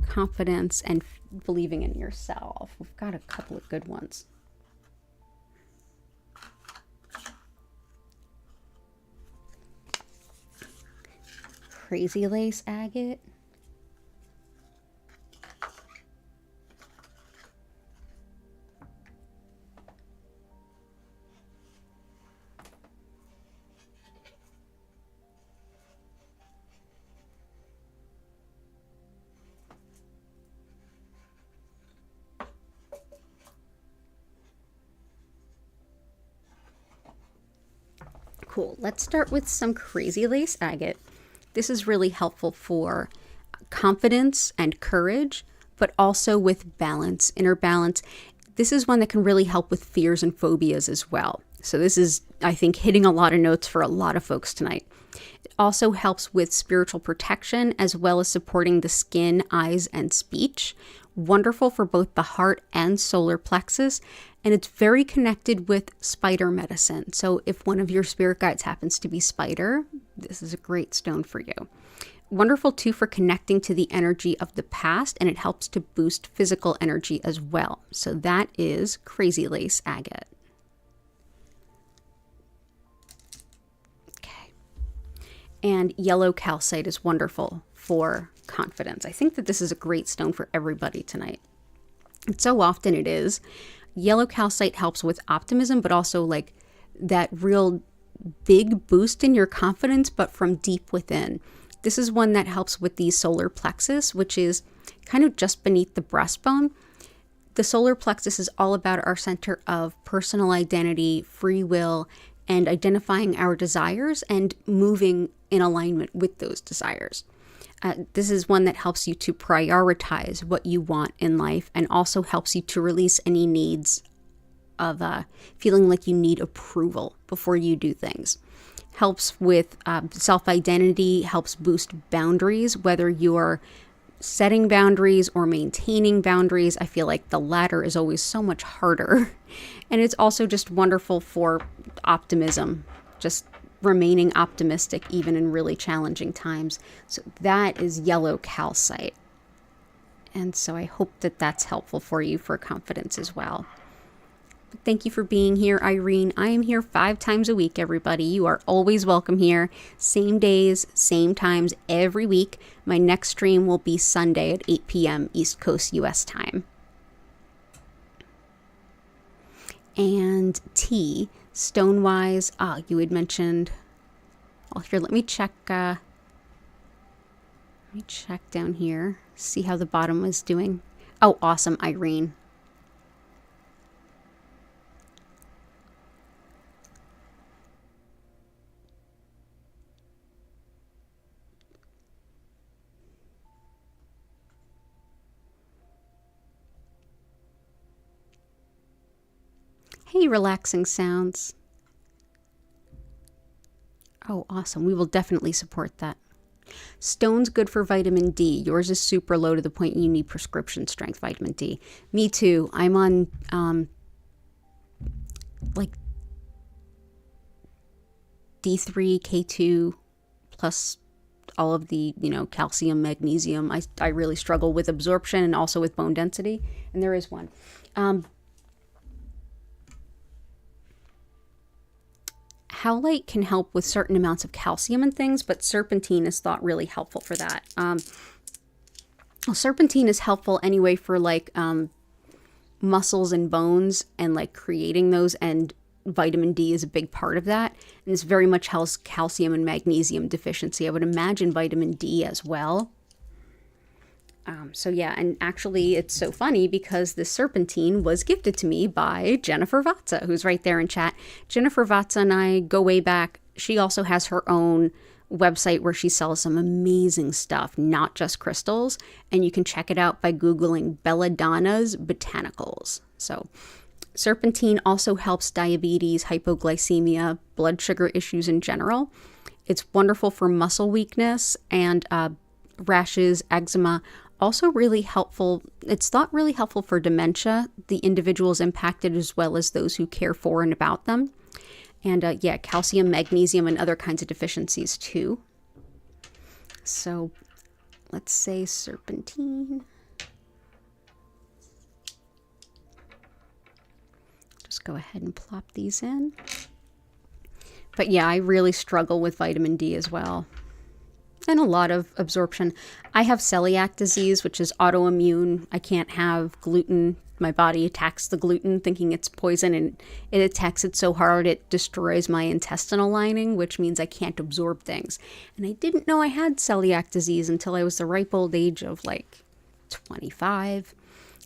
[SPEAKER 1] confidence and believing in yourself. We've got a couple of good ones. Crazy lace agate. Cool. Let's start with some crazy lace agate. This is really helpful for confidence and courage, but also with balance, inner balance. This is one that can really help with fears and phobias as well. So this is, I think, hitting a lot of notes for a lot of folks tonight. It also helps with spiritual protection as well as supporting the skin, eyes, and speech. Wonderful for both the heart and solar plexus. And it's very connected with spider medicine. So if one of your spirit guides happens to be spider, this is a great stone for you. Wonderful too for connecting to the energy of the past, and it helps to boost physical energy as well. So that is crazy lace agate. Okay. And yellow calcite is wonderful for confidence. I think that this is a great stone for everybody tonight. And so often it is. Yellow calcite helps with optimism, but also like that real big boost in your confidence, but from deep within. This is one that helps with the solar plexus, which is kind of just beneath the breastbone. The solar plexus is all about our center of personal identity, free will, and identifying our desires and moving in alignment with those desires. This is one that helps you to prioritize what you want in life and also helps you to release any needs of feeling like you need approval before you do things. Helps with self-identity, helps boost boundaries, whether you're setting boundaries or maintaining boundaries. I feel like the latter is always so much harder. And it's also just wonderful for optimism, just remaining optimistic even in really challenging times. So that is yellow calcite. And so I hope that that's helpful for you for confidence as well. But thank you for being here, Irene. I am here 5 times a week, everybody. You are always welcome here. Same days, same times every week. My next stream will be Sunday at 8 p.m. East Coast US time. And T, Stonewise, you had mentioned, well, here, let me check me check down here, see how the bottom is doing. Oh, awesome, Irene. Hey, relaxing sounds. Oh, awesome. We will definitely support that. Stone's good for vitamin D. Yours is super low to the point you need prescription strength vitamin D. Me too. I'm on like D3, K2, plus all of the, calcium, magnesium. I really struggle with absorption and also with bone density. And there is one. Howlite can help with certain amounts of calcium and things, but serpentine is thought really helpful for that. Serpentine is helpful anyway for like muscles and bones and like creating those, and vitamin D is a big part of that. And this very much helps calcium and magnesium deficiency. I would imagine vitamin D as well. So yeah, and actually it's so funny because this serpentine was gifted to me by Jennifer Vatsa, who's right there in chat. Jennifer Vatsa and I go way back. She also has her own website where she sells some amazing stuff, not just crystals. And you can check it out by Googling Belladonna's Botanicals. So serpentine also helps diabetes, hypoglycemia, blood sugar issues in general. It's wonderful for muscle weakness and rashes, eczema. Also really helpful, it's thought really helpful for dementia, the individuals impacted as well as those who care for and about them. And yeah, calcium, magnesium, and other kinds of deficiencies too. So let's say serpentine. Just go ahead and plop these in. But yeah, I really struggle with vitamin D as well. And a lot of absorption. I have celiac disease, which is autoimmune. I can't have gluten. My body attacks the gluten thinking it's poison, and it attacks it so hard it destroys my intestinal lining, which means I can't absorb things. And I didn't know I had celiac disease until I was the ripe old age of like 25.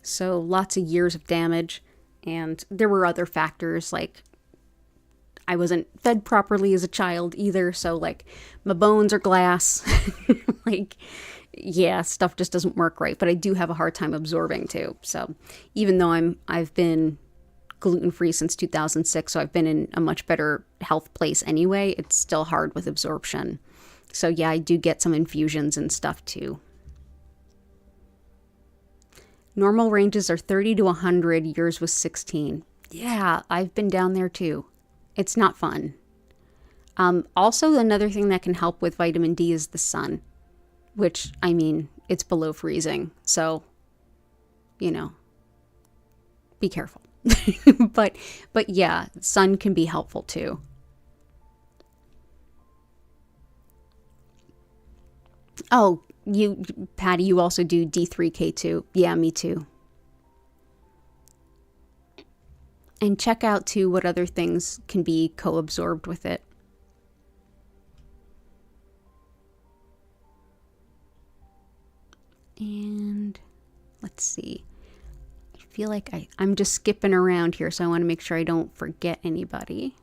[SPEAKER 1] So lots of years of damage. And there were other factors like I wasn't fed properly as a child either, so like my bones are glass. Like, yeah, stuff just doesn't work right, but I do have a hard time absorbing too. So even though I've been gluten-free since 2006, so I've been in a much better health place anyway, it's still hard with absorption. So yeah, I do get some infusions and stuff too. Normal ranges are 30 to 100. Yours was 16. Yeah, I've been down there too. It's not fun. Also, another thing that can help with vitamin D is the sun, which, I mean, it's below freezing. So, be careful. But yeah, sun can be helpful too. Oh, Patty, you also do D3K2. Yeah, me too. And check out too what other things can be co-absorbed with it. And let's see. I feel like I'm just skipping around here, so I want to make sure I don't forget anybody.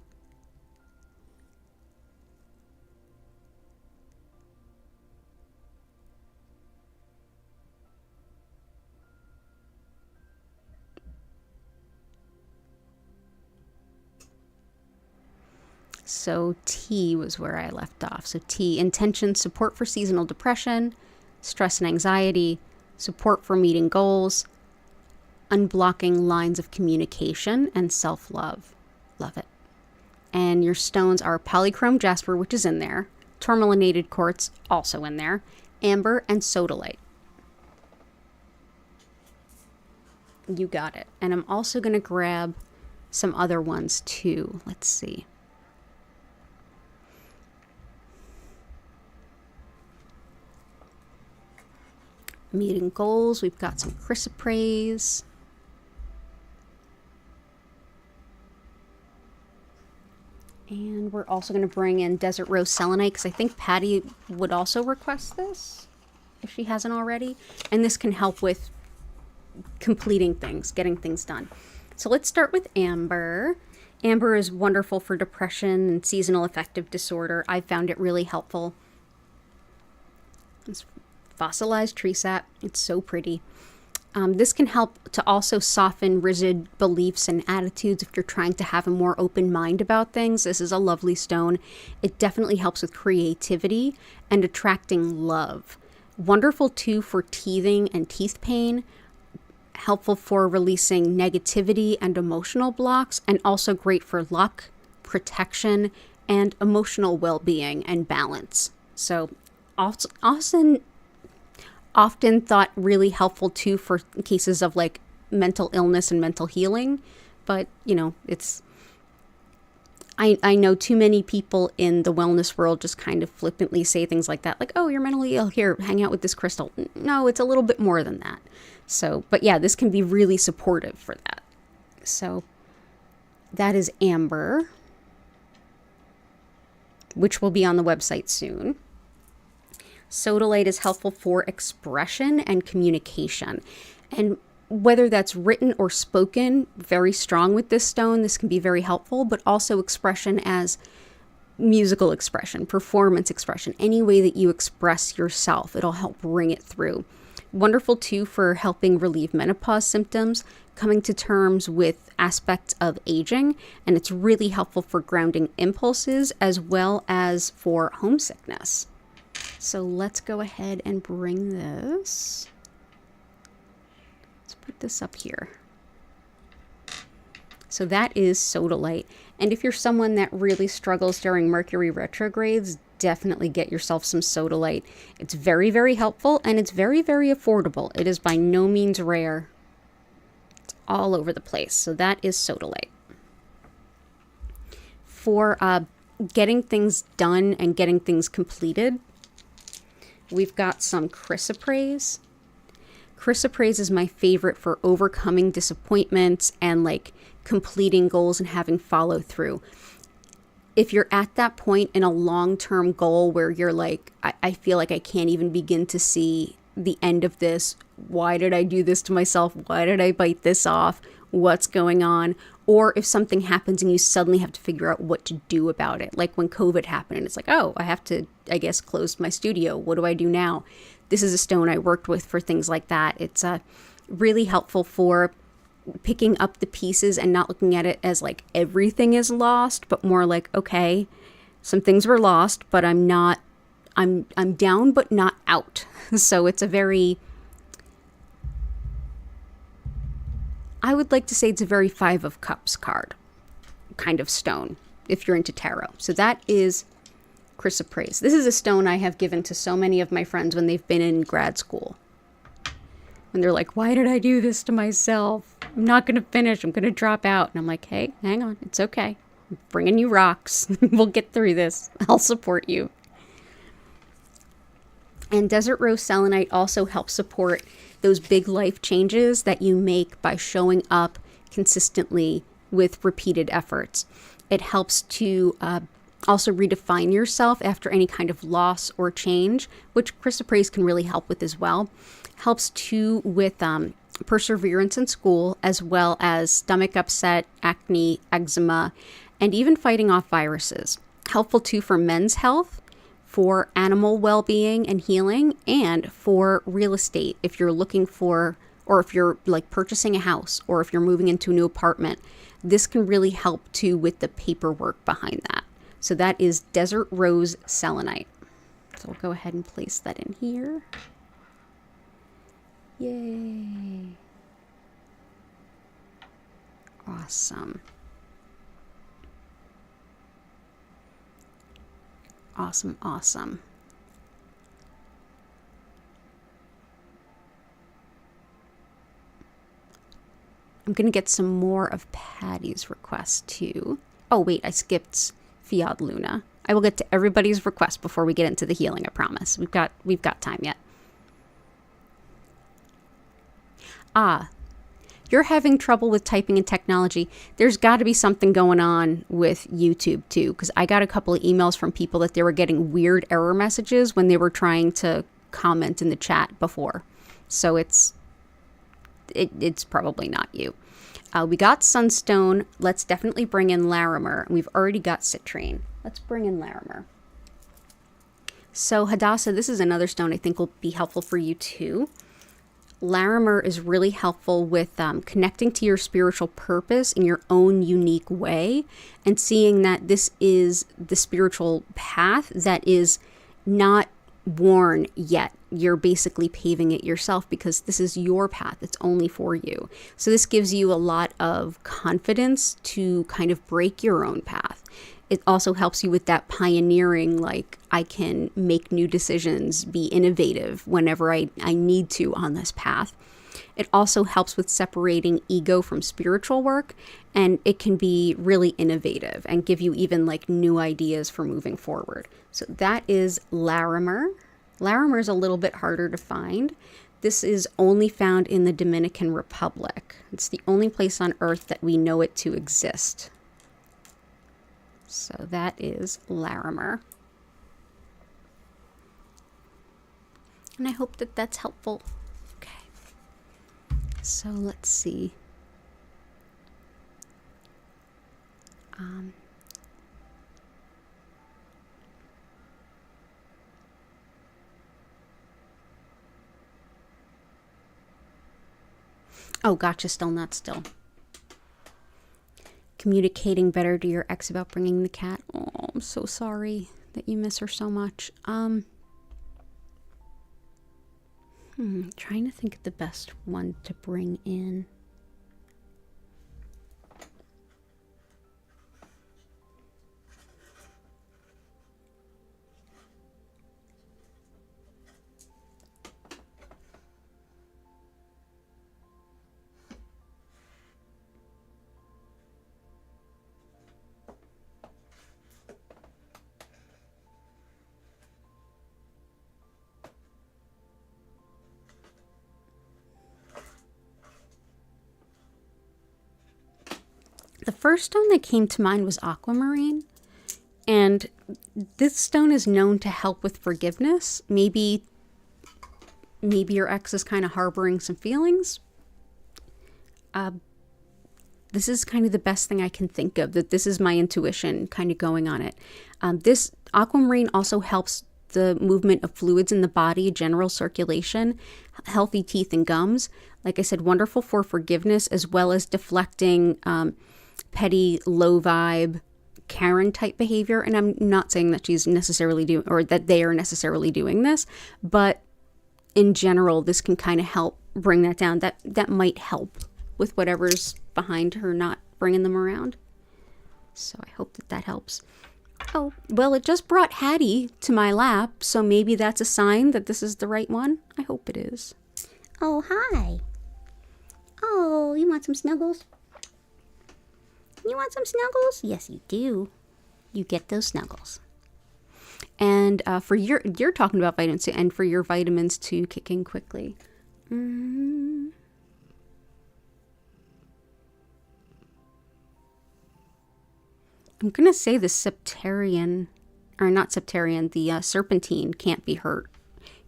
[SPEAKER 1] So T was where I left off. So T, intention, support for seasonal depression, stress and anxiety, support for meeting goals, unblocking lines of communication, and self-love. Love it. And your stones are polychrome jasper, which is in there, tourmalinated quartz, also in there, amber, and sodalite. You got it. And I'm also going to grab some other ones too. Let's see. Meeting goals, we've got some chrysoprase. And we're also going to bring in desert rose selenite because I think Patty would also request this. if she hasn't already. And this can help with completing things, getting things done. So let's start with amber. Amber is wonderful for depression and seasonal affective disorder. I found it really helpful. It's fossilized tree sap. It's so pretty. This can help to also soften rigid beliefs and attitudes if you're trying to have a more open mind about things. This is a lovely stone. It definitely helps with creativity and attracting love. Wonderful too for teething and teeth pain. Helpful for releasing negativity and emotional blocks, and also great for luck, protection, and emotional well-being and balance. So often thought really helpful too for cases of like mental illness and mental healing. But, you know, I know too many people in the wellness world just kind of flippantly say things like that, like, oh, you're mentally ill, here, hang out with this crystal. No, it's a little bit more than that. So, but yeah, this can be really supportive for that. So that is amber, which will be on the website soon. Sodalite is helpful for expression and communication. And whether that's written or spoken, very strong with this stone. This can be very helpful, but also expression as musical expression, performance expression, any way that you express yourself, it'll help bring it through. Wonderful too for helping relieve menopause symptoms, coming to terms with aspects of aging, and it's really helpful for grounding impulses as well as for homesickness. So let's go ahead and bring this. Let's put this up here. So that is sodalite. And if you're someone that really struggles during Mercury retrogrades, definitely get yourself some sodalite. It's very, very helpful, and it's very, very affordable. It is by no means rare. It's all over the place. So that is sodalite. For getting things done and getting things completed, we've got some chrysoprase. Chrysoprase is my favorite for overcoming disappointments and like completing goals and having follow through. If you're at that point in a long-term goal where you're like, I feel like I can't even begin to see the end of this. Why did I do this to myself? Why did I bite this off? What's going on? Or if something happens and you suddenly have to figure out what to do about it. Like when COVID happened and it's like, oh, I have to, I guess, close my studio. What do I do now? This is a stone I worked with for things like that. It's really helpful for picking up the pieces and not looking at it as like everything is lost, but more like, okay, some things were lost, but I'm down, but not out. So it's a very, I would like to say it's a very Five of Cups card kind of stone if you're into tarot. So that is chrysoprase. This is a stone I have given to so many of my friends when they've been in grad school. When they're like, why did I do this to myself? I'm not going to finish. I'm going to drop out. And I'm like, hey, hang on. It's okay. I'm bringing you rocks. We'll get through this. I'll support you. And desert rose selenite also helps support those big life changes that you make by showing up consistently with repeated efforts. It helps to also redefine yourself after any kind of loss or change, which chrysoprase can really help with as well. Helps too with perseverance in school, as well as stomach upset, acne, eczema, and even fighting off viruses. Helpful too for men's health, for animal well-being and healing, and for real estate if you're looking for, or if you're like purchasing a house, or if you're moving into a new apartment. This can really help too with the paperwork behind that. So that is desert rose selenite. So we'll go ahead and place that in here. Yay. Awesome. Awesome, awesome. I'm going to get some more of Patty's request too. Oh, wait, I skipped Fiat Luna. I will get to everybody's request before we get into the healing, I promise. We've got time yet. You're having trouble with typing and technology. There's got to be something going on with YouTube too, because I got a couple of emails from people that they were getting weird error messages when they were trying to comment in the chat before. So it's probably not you. We got Sunstone. Let's definitely bring in Larimer. We've already got Citrine. Let's bring in Larimer. So Hadassah, this is another stone I think will be helpful for you too. Larimer is really helpful with connecting to your spiritual purpose in your own unique way and seeing that this is the spiritual path that is not worn yet. You're basically paving it yourself because this is your path. It's only for you. So this gives you a lot of confidence to kind of break your own path. It also helps you with that pioneering, like I can make new decisions, be innovative whenever I need to on this path. It also helps with separating ego from spiritual work, and it can be really innovative and give you even like new ideas for moving forward. So that is Larimer. Larimer is a little bit harder to find. This is only found in the Dominican Republic. It's the only place on earth that we know it to exist. So that is Larimer. And I hope that that's helpful. Okay. So let's see. Oh, gotcha. Still not still. Communicating better to your ex about bringing the cat. Oh, I'm so sorry that you miss her so much. Trying to think of the best one to bring in. The first stone that came to mind was aquamarine, and this stone is known to help with forgiveness. Maybe your ex is kind of harboring some feelings. This is kind of the best thing I can think of, that this is my intuition kind of going on it. This aquamarine also helps the movement of fluids in the body, general circulation, healthy teeth and gums. Like I said, wonderful for forgiveness as well as deflecting petty, low vibe, Karen type behavior. And I'm not saying that she's necessarily doing, or that they are necessarily doing this, but in general, this can kind of help bring that down. That might help with whatever's behind her not bringing them around. So I hope that helps. Oh, well, it just brought Hattie to my lap, so maybe that's a sign that this is the right one. I hope it is. Oh, hi. Oh, you want some snuggles? You want some snuggles? Yes, you do. You get those snuggles. And for you're talking about vitamins, and for your vitamins to kick in quickly. I'm gonna say the septarian, or not septarian, the serpentine can't be hurt.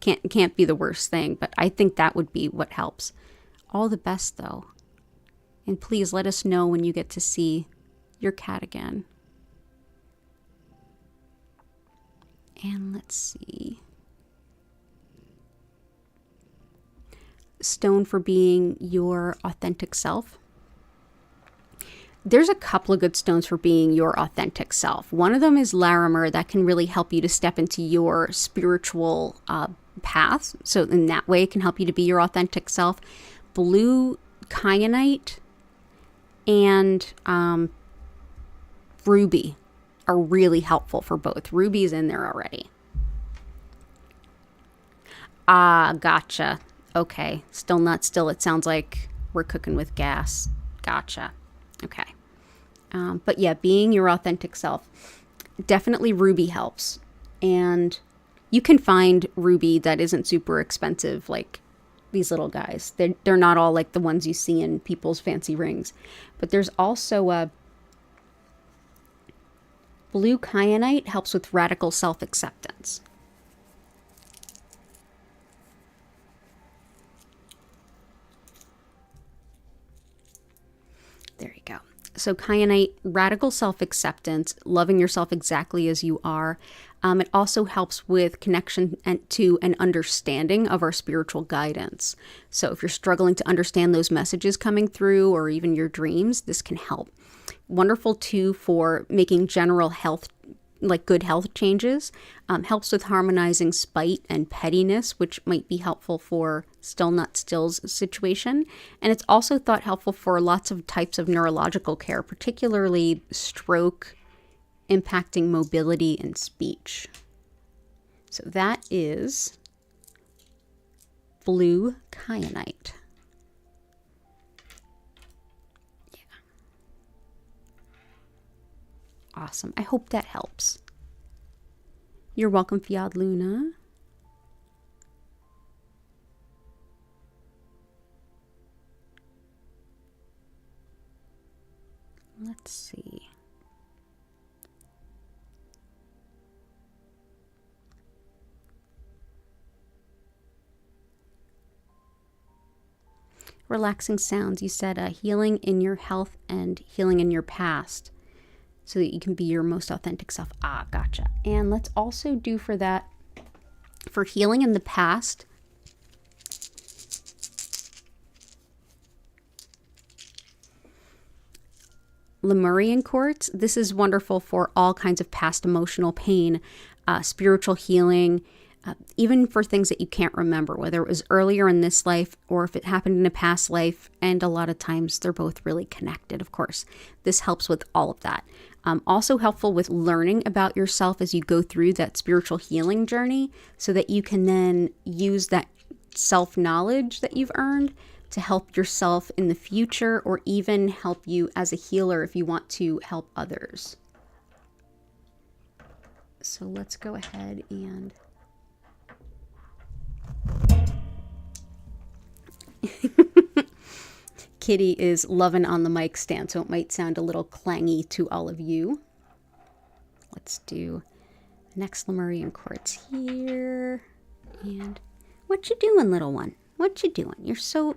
[SPEAKER 1] Can't be the worst thing, but I think that would be what helps. All the best though. And please let us know when you get to see your cat again. And let's see. Stone for being your authentic self. There's a couple of good stones for being your authentic self. One of them is Larimer, that can really help you to step into your spiritual path. So in that way, it can help you to be your authentic self. Blue kyanite and ruby are really helpful for both. Ruby's in there already. Ah, gotcha. Okay, still not still. It sounds like we're cooking with gas. Gotcha. Okay. But yeah, being your authentic self. Definitely ruby helps. And you can find ruby that isn't super expensive, like these little guys. They're not all like the ones you see in people's fancy rings. But there's also a blue kyanite helps with radical self-acceptance. So kyanite, radical self-acceptance, loving yourself exactly as you are. It also helps with connection to an understanding of our spiritual guidance. So if you're struggling to understand those messages coming through or even your dreams, this can help. Wonderful too for making general health, like good health changes. Helps with harmonizing spite and pettiness, which might be helpful for still not still's situation. And it's also thought helpful for lots of types of neurological care, particularly stroke, impacting mobility and speech. So that is blue kyanite. Yeah. Awesome. I hope that helps. You're welcome, Fiad Luna. Let's see. Relaxing sounds. You said healing in your health and healing in your past so that you can be your most authentic self. Ah, gotcha. And let's also do for that, for healing in the past, Lemurian quartz. This is wonderful for all kinds of past emotional pain, spiritual healing, even for things that you can't remember, whether it was earlier in this life or if it happened in a past life. And a lot of times they're both really connected, of course. This helps with all of that. Also helpful with learning about yourself as you go through that spiritual healing journey so that you can then use that self-knowledge that you've earned to help yourself in the future or even help you as a healer if you want to help others. So let's go ahead and... Kitty is loving on the mic stand, so it might sound a little clangy to all of you. Let's do next Lemurian quartz here. And what you doing, little one? What you doing? You're so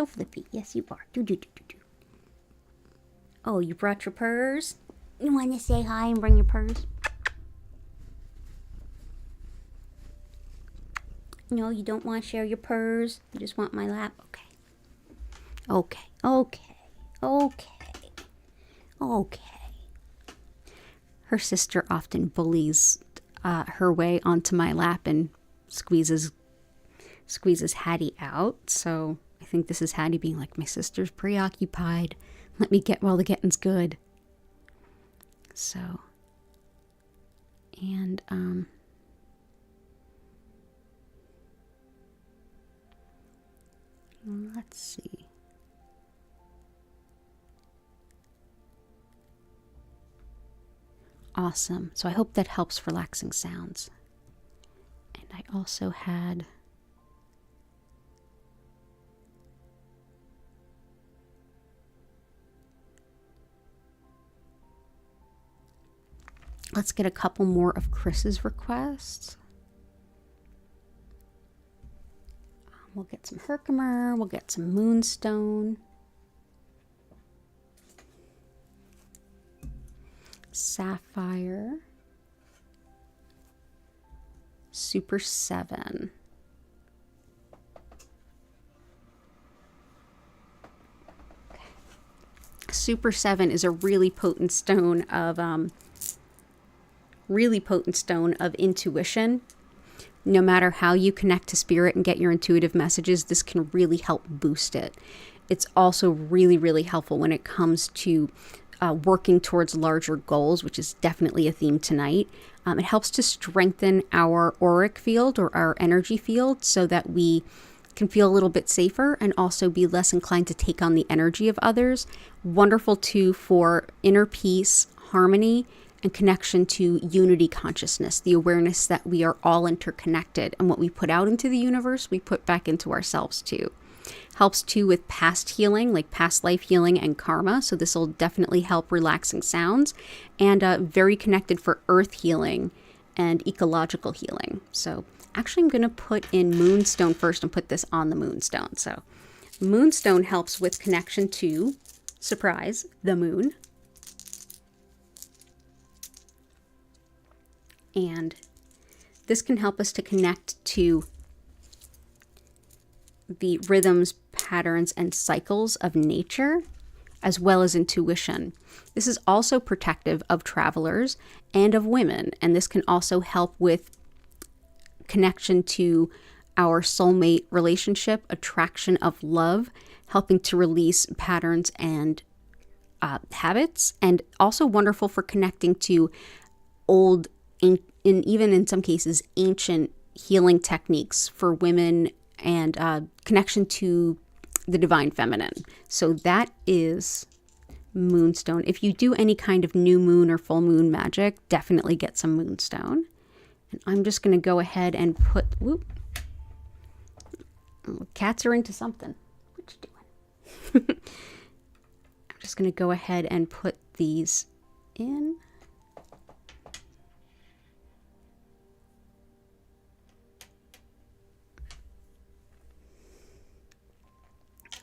[SPEAKER 1] flippy. Yes, you are. Do. Oh, you brought your purse? You want to say hi and bring your purse? No, you don't want to share your purse? You just want my lap? Okay. Her sister often bullies her way onto my lap and squeezes Hattie out. So I think this is Hattie being like, my sister's preoccupied. Let me get while the getting's good. So, and let's see. Awesome. So I hope that helps relaxing sounds. And I also had let's get a couple more of Chris's requests. We'll get some Herkimer, we'll get some Moonstone. Sapphire, Super 7. Okay. Super 7 is a really potent stone of intuition. No matter how you connect to spirit and get your intuitive messages, this can really help boost it. It's also really, really helpful when it comes to working towards larger goals, which is definitely a theme tonight. It helps to strengthen our auric field or our energy field so that we can feel a little bit safer and also be less inclined to take on the energy of others. Wonderful too for inner peace, harmony, and connection to unity consciousness, the awareness that we are all interconnected, and what we put out into the universe, we put back into ourselves too. Helps too with past healing, like past life healing and karma. So this will definitely help relaxing sounds, and very connected for earth healing and ecological healing. So actually I'm going to put in Moonstone first and put this on the Moonstone. So Moonstone helps with connection to surprise, the moon. And this can help us to connect to the rhythms, patterns, and cycles of nature, as well as intuition. This is also protective of travelers and of women, and this can also help with connection to our soulmate relationship, attraction of love, helping to release patterns and habits, and also wonderful for connecting to old, and even in some cases, ancient healing techniques for women, and connection to the divine feminine. So that is moonstone. If you do any kind of new moon or full moon magic, definitely get some moonstone. And I'm just going to go ahead and put, whoop, cats are into something. What you doing? I'm just going to go ahead and put these in.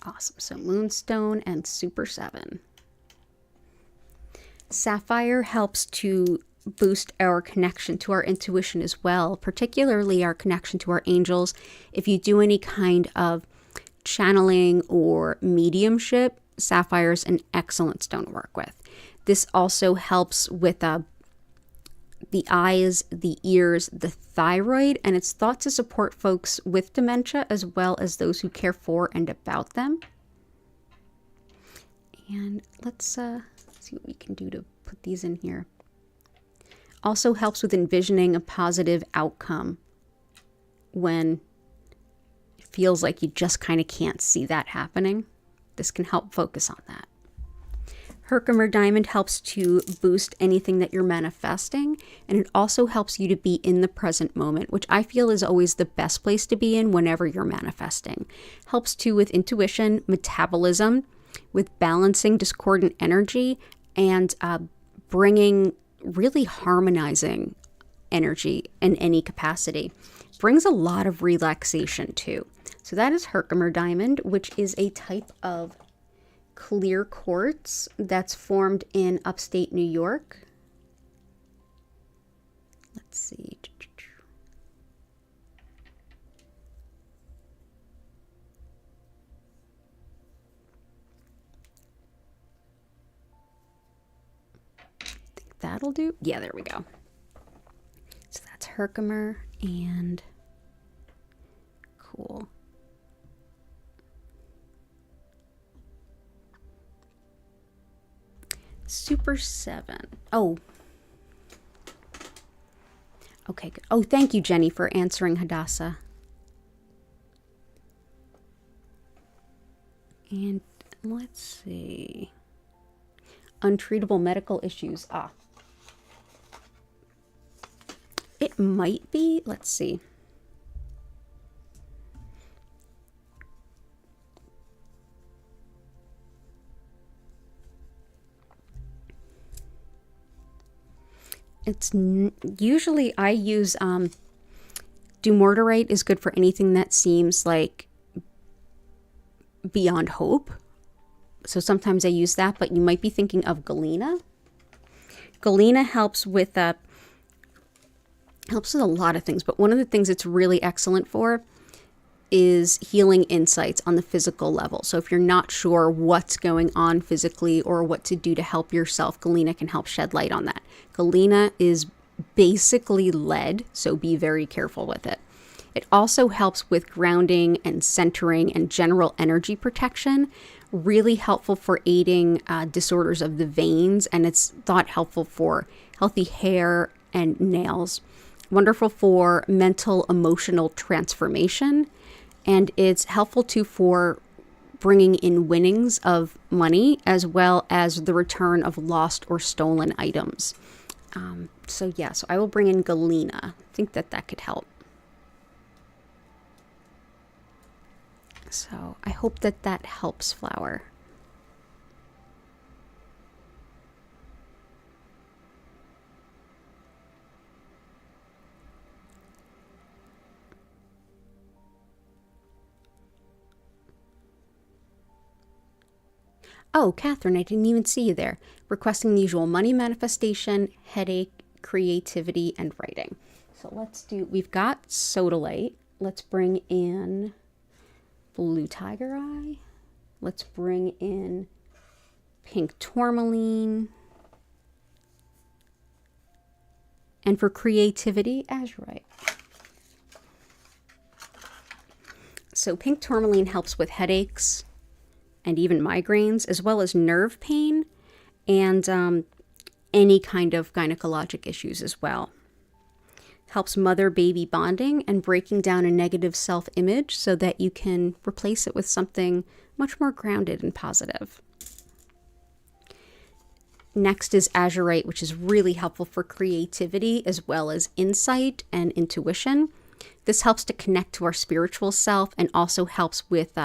[SPEAKER 1] Awesome. So moonstone and super 7. Sapphire helps to boost our connection to our intuition as well, particularly our connection to our angels. If you do any kind of channeling or mediumship, sapphire is an excellent stone to work with. This also helps with the eyes, the ears, the thyroid, and it's thought to support folks with dementia as well as those who care for and about them. And let's see what we can do to put these in here. Also helps with envisioning a positive outcome when it feels like you just kind of can't see that happening. This can help focus on that. Herkimer diamond helps to boost anything that you're manifesting, and it also helps you to be in the present moment, which I feel is always the best place to be in whenever you're manifesting. Helps too with intuition, metabolism, with balancing discordant energy, and really harmonizing energy in any capacity. Brings a lot of relaxation too. So that is Herkimer diamond, which is a type of clear quartz that's formed in upstate New York. Let's see. I think that'll do. Yeah, there we go. So that's Herkimer and cool. Super 7. Oh. Okay, good. Oh, thank you, Jenny, for answering Hadassah. And let's see. Untreatable medical issues. It might be. Let's see. It's usually I use dumortierite is good for anything that seems like beyond hope. So sometimes I use that, but you might be thinking of galena. Galena helps with a lot of things, but one of the things it's really excellent for is healing insights on the physical level. So if you're not sure what's going on physically or what to do to help yourself, galena can help shed light on that. Galena is basically lead, so be very careful with it. It also helps with grounding and centering and general energy protection. Really helpful for aiding disorders of the veins, and it's thought helpful for healthy hair and nails. Wonderful for mental, emotional transformation. And it's helpful too for bringing in winnings of money as well as the return of lost or stolen items. So I will bring in galena. I think that could help. So I hope that helps, Flower. Oh, Catherine, I didn't even see you there. Requesting the usual money manifestation, headache, creativity, and writing. So we've got sodalite. Let's bring in blue tiger eye. Let's bring in pink tourmaline. And for creativity, azurite. So pink tourmaline helps with headaches and even migraines, as well as nerve pain and any kind of gynecologic issues as well. Helps mother-baby bonding and breaking down a negative self-image so that you can replace it with something much more grounded and positive. Next is azurite, which is really helpful for creativity as well as insight and intuition. This helps to connect to our spiritual self and also helps with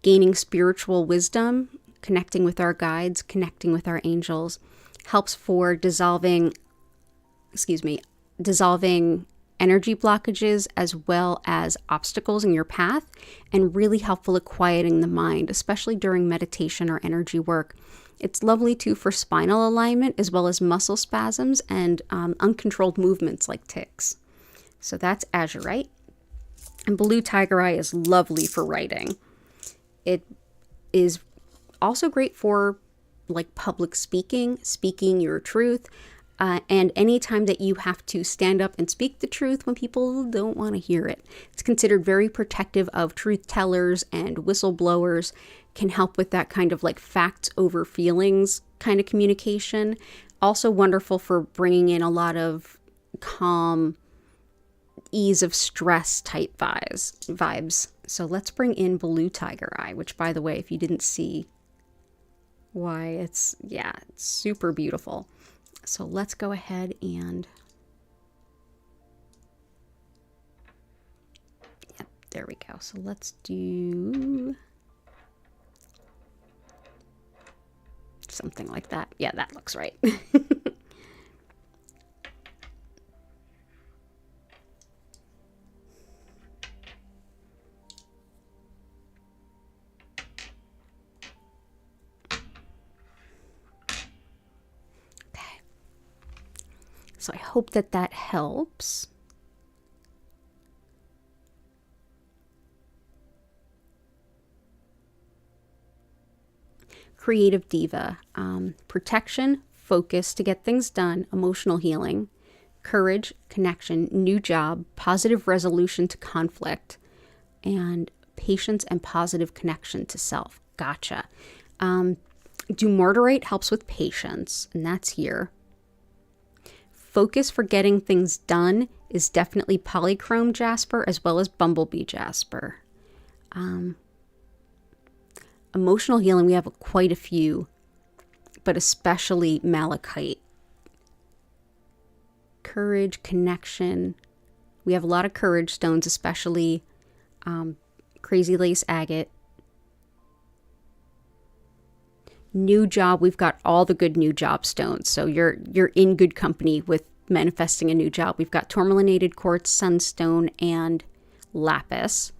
[SPEAKER 1] gaining spiritual wisdom, connecting with our guides, connecting with our angels. Helps for dissolving energy blockages as well as obstacles in your path, and really helpful at quieting the mind, especially during meditation or energy work. It's lovely too for spinal alignment as well as muscle spasms and uncontrolled movements like tics. So that's azurite. And blue tiger eye is lovely for writing. It is also great for like public speaking your truth, and anytime that you have to stand up and speak the truth when people don't want to hear it. It's considered very protective of truth tellers and whistleblowers, can help with that kind of like facts over feelings kind of communication. Also wonderful for bringing in a lot of calm, ease of stress type vibes. So let's bring in blue tiger eye, which by the way, if you didn't see why, it's super beautiful. So let's go ahead and there we go. So let's do something like that. Yeah, that looks right. So I hope that helps. Creative diva, protection, focus to get things done, emotional healing, courage, connection, new job, positive resolution to conflict, and patience and positive connection to self. Gotcha. Dumortierite helps with patience, and that's here. Focus for getting things done is definitely polychrome jasper as well as bumblebee jasper. Emotional healing, we have quite a few, but especially malachite. Courage, connection. We have a lot of courage stones, especially crazy lace agate. New job, we've got all the good new job stones. So you're in good company with manifesting a new job. We've got tourmalinated quartz, sunstone, and lapis.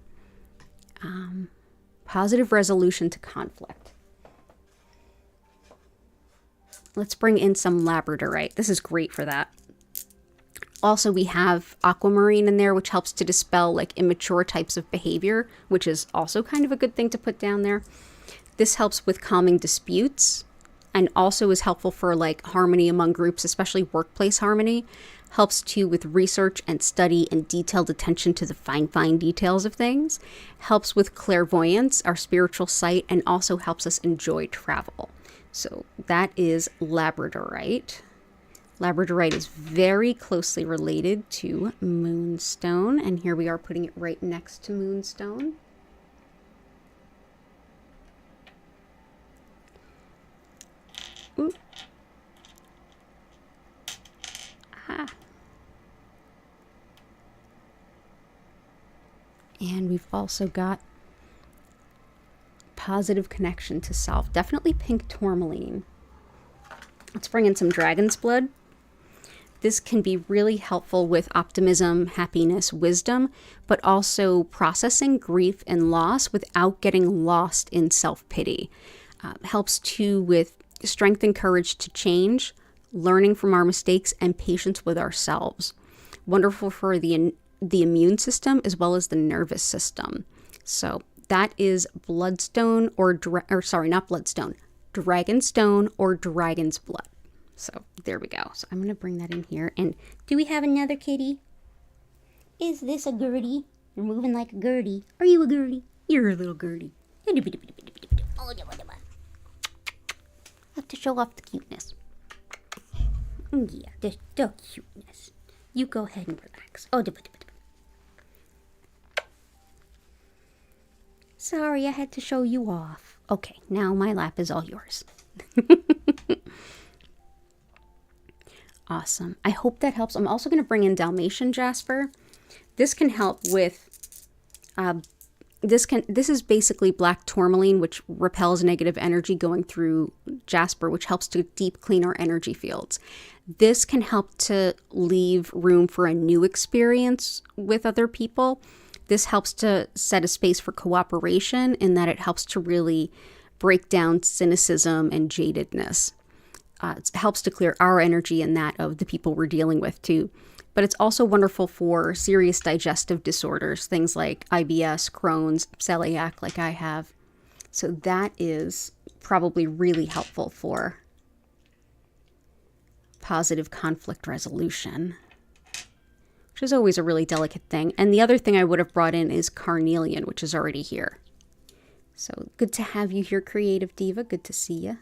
[SPEAKER 1] Positive resolution to conflict. Let's bring in some labradorite. This is great for that. Also, we have aquamarine in there, which helps to dispel like immature types of behavior, which is also kind of a good thing to put down there. This helps with calming disputes and also is helpful for like harmony among groups, especially workplace harmony. Helps too with research and study and detailed attention to the fine details of things. Helps with clairvoyance, our spiritual sight, and also helps us enjoy travel. So that is labradorite. Labradorite is very closely related to moonstone, and here we are putting it right next to moonstone. Ooh. Ah. And we've also got positive connection to self. Definitely pink tourmaline. Let's bring in some dragon's blood. This can be really helpful with optimism, happiness, wisdom, but also processing grief and loss without getting lost in self-pity. Helps too with strength and courage to change, learning from our mistakes, and patience with ourselves. Wonderful for the immune system as well as the nervous system. So that is bloodstone not bloodstone, dragonstone or dragon's blood. So there we go. So I'm going to bring that in here. And do we have another kitty? Is this a Gertie? You're moving like a Gertie. Are you a Gertie? You're a little Gertie. I have to show off the cuteness. Yeah, the cuteness. You go ahead and relax. Sorry, I had to show you off. Okay, now my lap is all yours. Awesome. I hope that helps. I'm also going to bring in Dalmatian Jasper. This can help with, this is basically black tourmaline, which repels negative energy going through jasper, which helps to deep clean our energy fields. This can help to leave room for a new experience with other people. This helps to set a space for cooperation in that it helps to really break down cynicism and jadedness. It helps to clear our energy and that of the people we're dealing with too. But it's also wonderful for serious digestive disorders, things like IBS, Crohn's, celiac, like I have. So that is probably really helpful for positive conflict resolution, which is always a really delicate thing. And the other thing I would have brought in is carnelian, which is already here. So good to have you here, Creative Diva. Good to see you.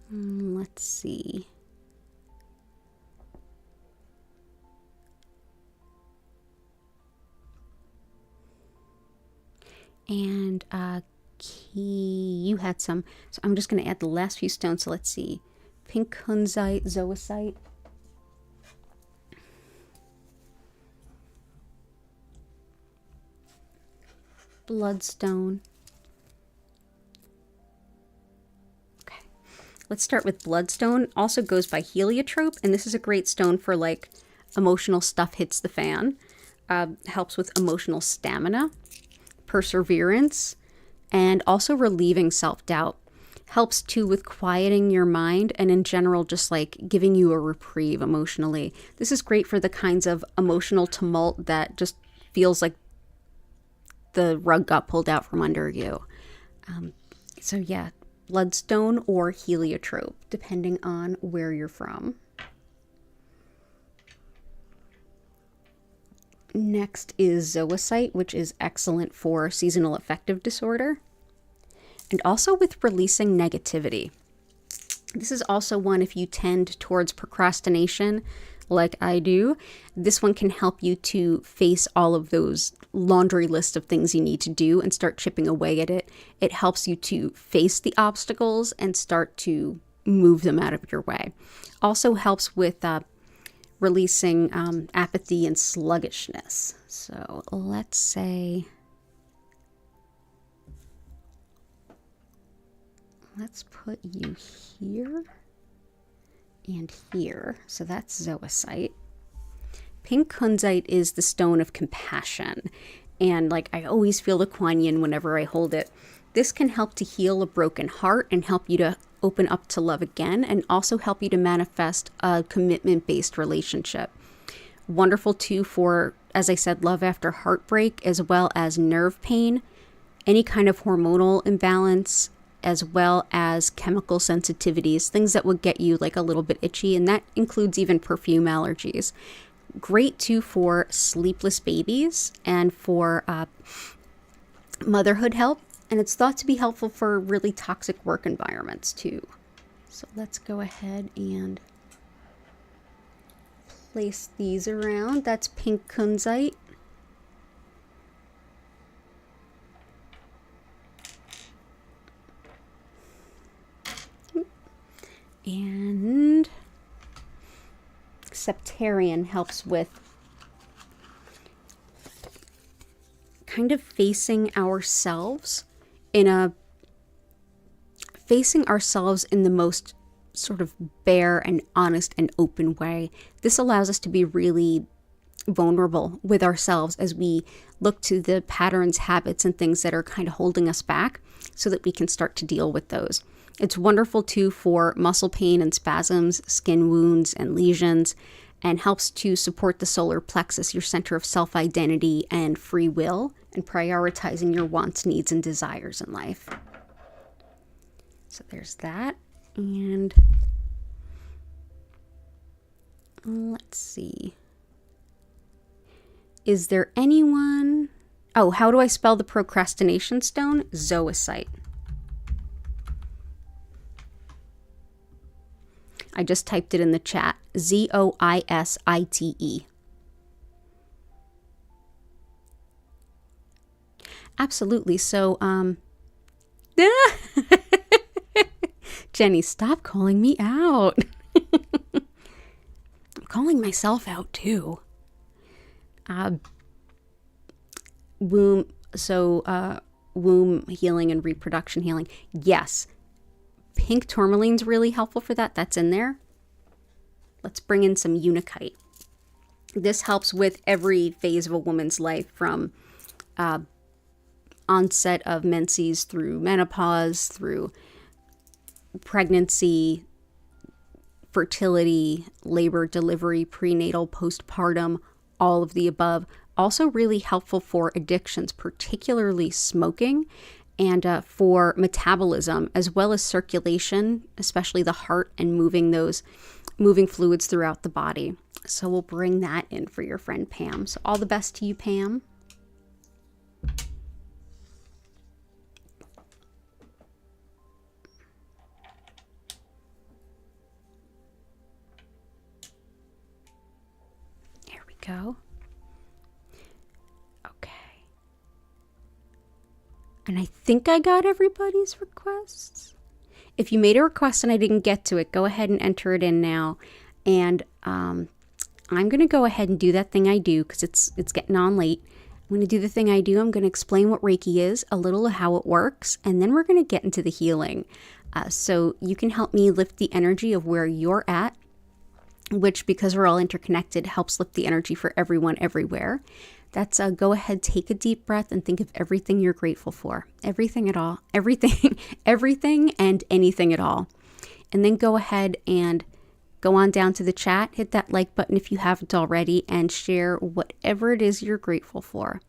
[SPEAKER 1] Let's see. And you had some, so I'm just going to add the last few stones. So let's see. Pink kunzite, zoisite. Bloodstone. Let's start with bloodstone. Also goes by heliotrope, and this is a great stone for like emotional stuff hits the fan. Helps with emotional stamina, perseverance, and also relieving self-doubt. Helps too with quieting your mind and in general just like giving you a reprieve emotionally. This is great for the kinds of emotional tumult that just feels like the rug got pulled out from under you. So yeah. Bloodstone or heliotrope, depending on where you're from. Next is zoisite, which is excellent for seasonal affective disorder and also with releasing negativity. This is also one if you tend towards procrastination like I do. This one can help you to face all of those laundry list of things you need to do and start chipping away at it. It helps you to face the obstacles and start to move them out of your way. Also helps with releasing apathy and sluggishness. So let's say, let's put you here and here. So that's zoisite. Pink kunzite is the stone of compassion. And like I always feel the Kuan Yin whenever I hold it. This can help to heal a broken heart and help you to open up to love again and also help you to manifest a commitment-based relationship. Wonderful too for, as I said, love after heartbreak as well as nerve pain, any kind of hormonal imbalance, as well as chemical sensitivities, things that would get you like a little bit itchy, and that includes even perfume allergies. Great too for sleepless babies and for motherhood help, and it's thought to be helpful for really toxic work environments too. So let's go ahead and place these around. That's pink kunzite. And septarian helps with kind of facing ourselves in the most sort of bare and honest and open way. This allows us to be really vulnerable with ourselves as we look to the patterns, habits, and things that are kind of holding us back so that we can start to deal with those. It's wonderful too for muscle pain and spasms, skin wounds and lesions, and helps to support the solar plexus, your center of self-identity and free will, and prioritizing your wants, needs, and desires in life. So there's that. And let's see. Is there anyone? Oh, how do I spell the procrastination stone? Zoisite. I just typed it in the chat. Zoisite. Absolutely. So, Jenny, stop calling me out. I'm calling myself out too. Womb healing and reproduction healing. Yes. Pink tourmaline's really helpful for that. That's in there. Let's bring in some unakite. This helps with every phase of a woman's life, from onset of menses through menopause, through pregnancy, fertility, labor, delivery, prenatal, postpartum, all of the above. Also really helpful for addictions, particularly smoking, and for metabolism, as well as circulation, especially the heart, and moving fluids throughout the body. So we'll bring that in for your friend Pam. So all the best to you, Pam. There we go. Okay. And I think I got everybody's requests. If you made a request and I didn't get to it, go ahead and enter it in now. And I'm going to go ahead and do that thing I do, because it's getting on late. I'm going to do the thing I do. I'm going to explain what Reiki is, a little of how it works, and then we're going to get into the healing. So you can help me lift the energy of where you're at, which, because we're all interconnected, helps lift the energy for everyone everywhere. That's go ahead, take a deep breath, and think of everything you're grateful for. Everything at all. Everything and anything at all. And then go ahead and go on down to the chat, hit that like button if you haven't already, and share whatever it is you're grateful for.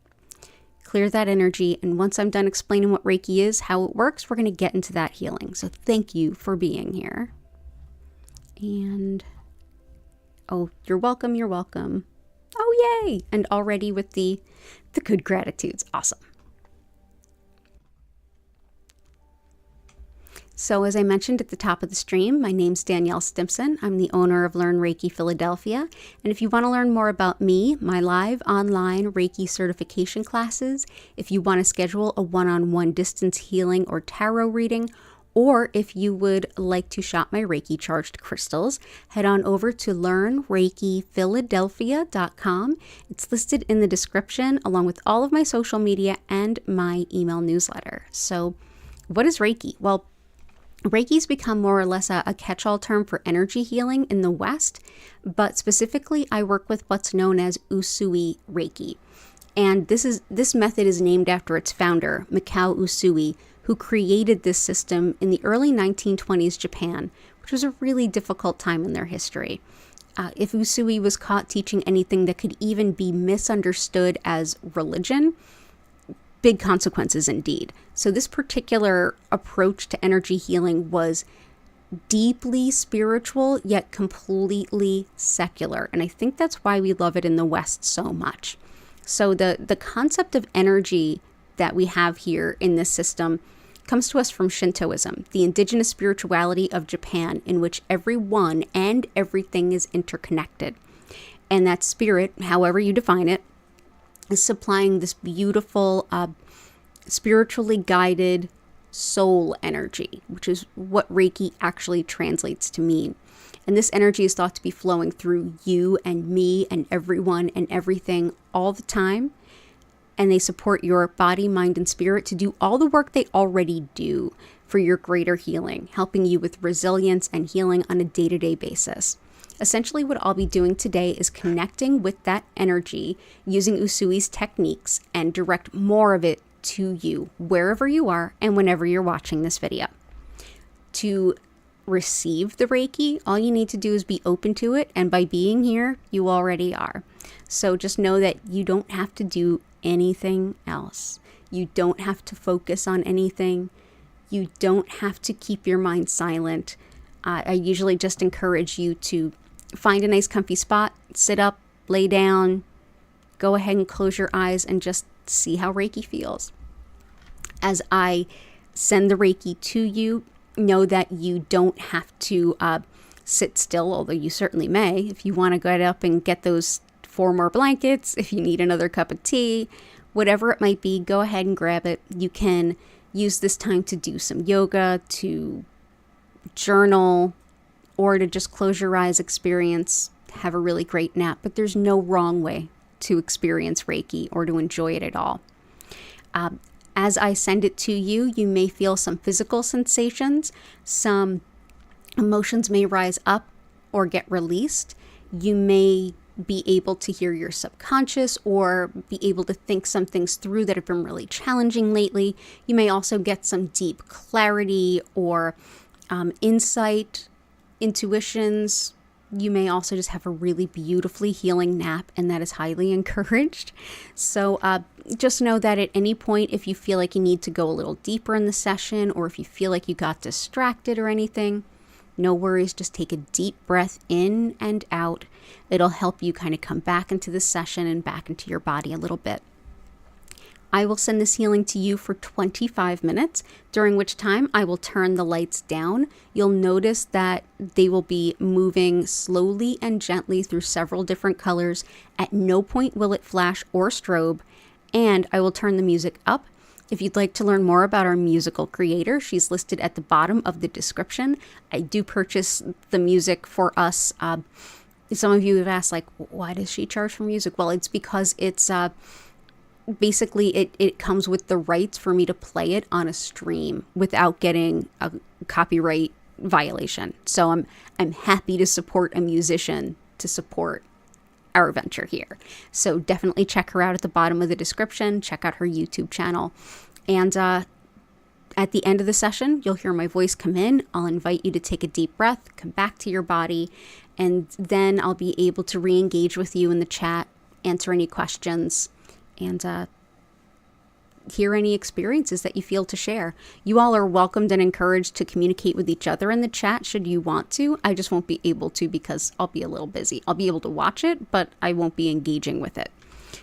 [SPEAKER 1] Clear that energy, and once I'm done explaining what Reiki is, how it works, we're going to get into that healing. So thank you for being here. And, oh, you're welcome, you're welcome. Oh, yay! And already with the good gratitudes. Awesome. So as I mentioned at the top of the stream, my name's Danielle Stimpson. I'm the owner of Learn Reiki Philadelphia. And if you want to learn more about me, my live online Reiki certification classes, if you want to schedule a one-on-one distance healing or tarot reading, or if you would like to shop my Reiki charged crystals, head on over to learnreikiphiladelphia.com. It's listed in the description along with all of my social media and my email newsletter. So what is Reiki? Well, Reiki's become more or less a catch-all term for energy healing in the West, but specifically I work with what's known as Usui Reiki. And this method is named after its founder, Mikao Usui, who created this system in the early 1920s Japan, which was a really difficult time in their history. If Usui was caught teaching anything that could even be misunderstood as religion, big consequences indeed. So this particular approach to energy healing was deeply spiritual, yet completely secular. And I think that's why we love it in the West so much. So the concept of energy that we have here in this system comes to us from Shintoism, the indigenous spirituality of Japan, in which everyone and everything is interconnected. And that spirit, however you define it, is supplying this beautiful, spiritually guided soul energy, which is what Reiki actually translates to mean. And this energy is thought to be flowing through you and me and everyone and everything all the time. And they support your body, mind, and spirit to do all the work they already do. for your greater healing, helping you with resilience and healing on a day-to-day basis. Essentially, what I'll be doing today is connecting with that energy using Usui's techniques and direct more of it to you, wherever you are and whenever you're watching this video. To receive the Reiki, all you need to do is be open to it, and by being here, you already are. So just know that you don't have to do anything else. You don't have to focus on anything. You don't have to keep your mind silent. I usually just encourage you to find a nice comfy spot, sit up, lay down, go ahead and close your eyes and just see how Reiki feels. As I send the Reiki to you, know that you don't have to sit still, although you certainly may. If you want to get up and get those 4 more blankets, if you need another cup of tea, whatever it might be, go ahead and grab it. You can use this time to do some yoga, to journal, or to just close your eyes, experience, have a really great nap. But there's no wrong way to experience Reiki or to enjoy it at all. As I send it to you, you may feel some physical sensations, some emotions may rise up or get released. You may be able to hear your subconscious or be able to think some things through that have been really challenging lately. You may also get some deep clarity or insight, intuitions. You may also just have a really beautifully healing nap, and that is highly encouraged. So just know that at any point, if you feel like you need to go a little deeper in the session, or if you feel like you got distracted or anything, no worries. Just take a deep breath in and out. It'll help you kind of come back into the session and back into your body a little bit. I will send this healing to you for 25 minutes, during which time I will turn the lights down. You'll notice that they will be moving slowly and gently through several different colors. At no point will it flash or strobe, and I will turn the music up. If you'd like to learn more about our musical creator, she's listed at the bottom of the description. I do purchase the music for us. Some of you have asked, like, why does she charge for music? Well, it's because it's basically it comes with the rights for me to play it on a stream without getting a copyright violation. So I'm happy to support a musician to support our venture here. So definitely check her out at the bottom of the description. Check out her YouTube channel. And at the end of the session, you'll hear my voice come in. I'll invite you to take a deep breath, come back to your body, and then I'll be able to re-engage with you in the chat, answer any questions, and hear any experiences that you feel to share. You all are welcomed and encouraged to communicate with each other in the chat should you want to. I just won't be able to because I'll be a little busy. I'll be able to watch it, but I won't be engaging with it.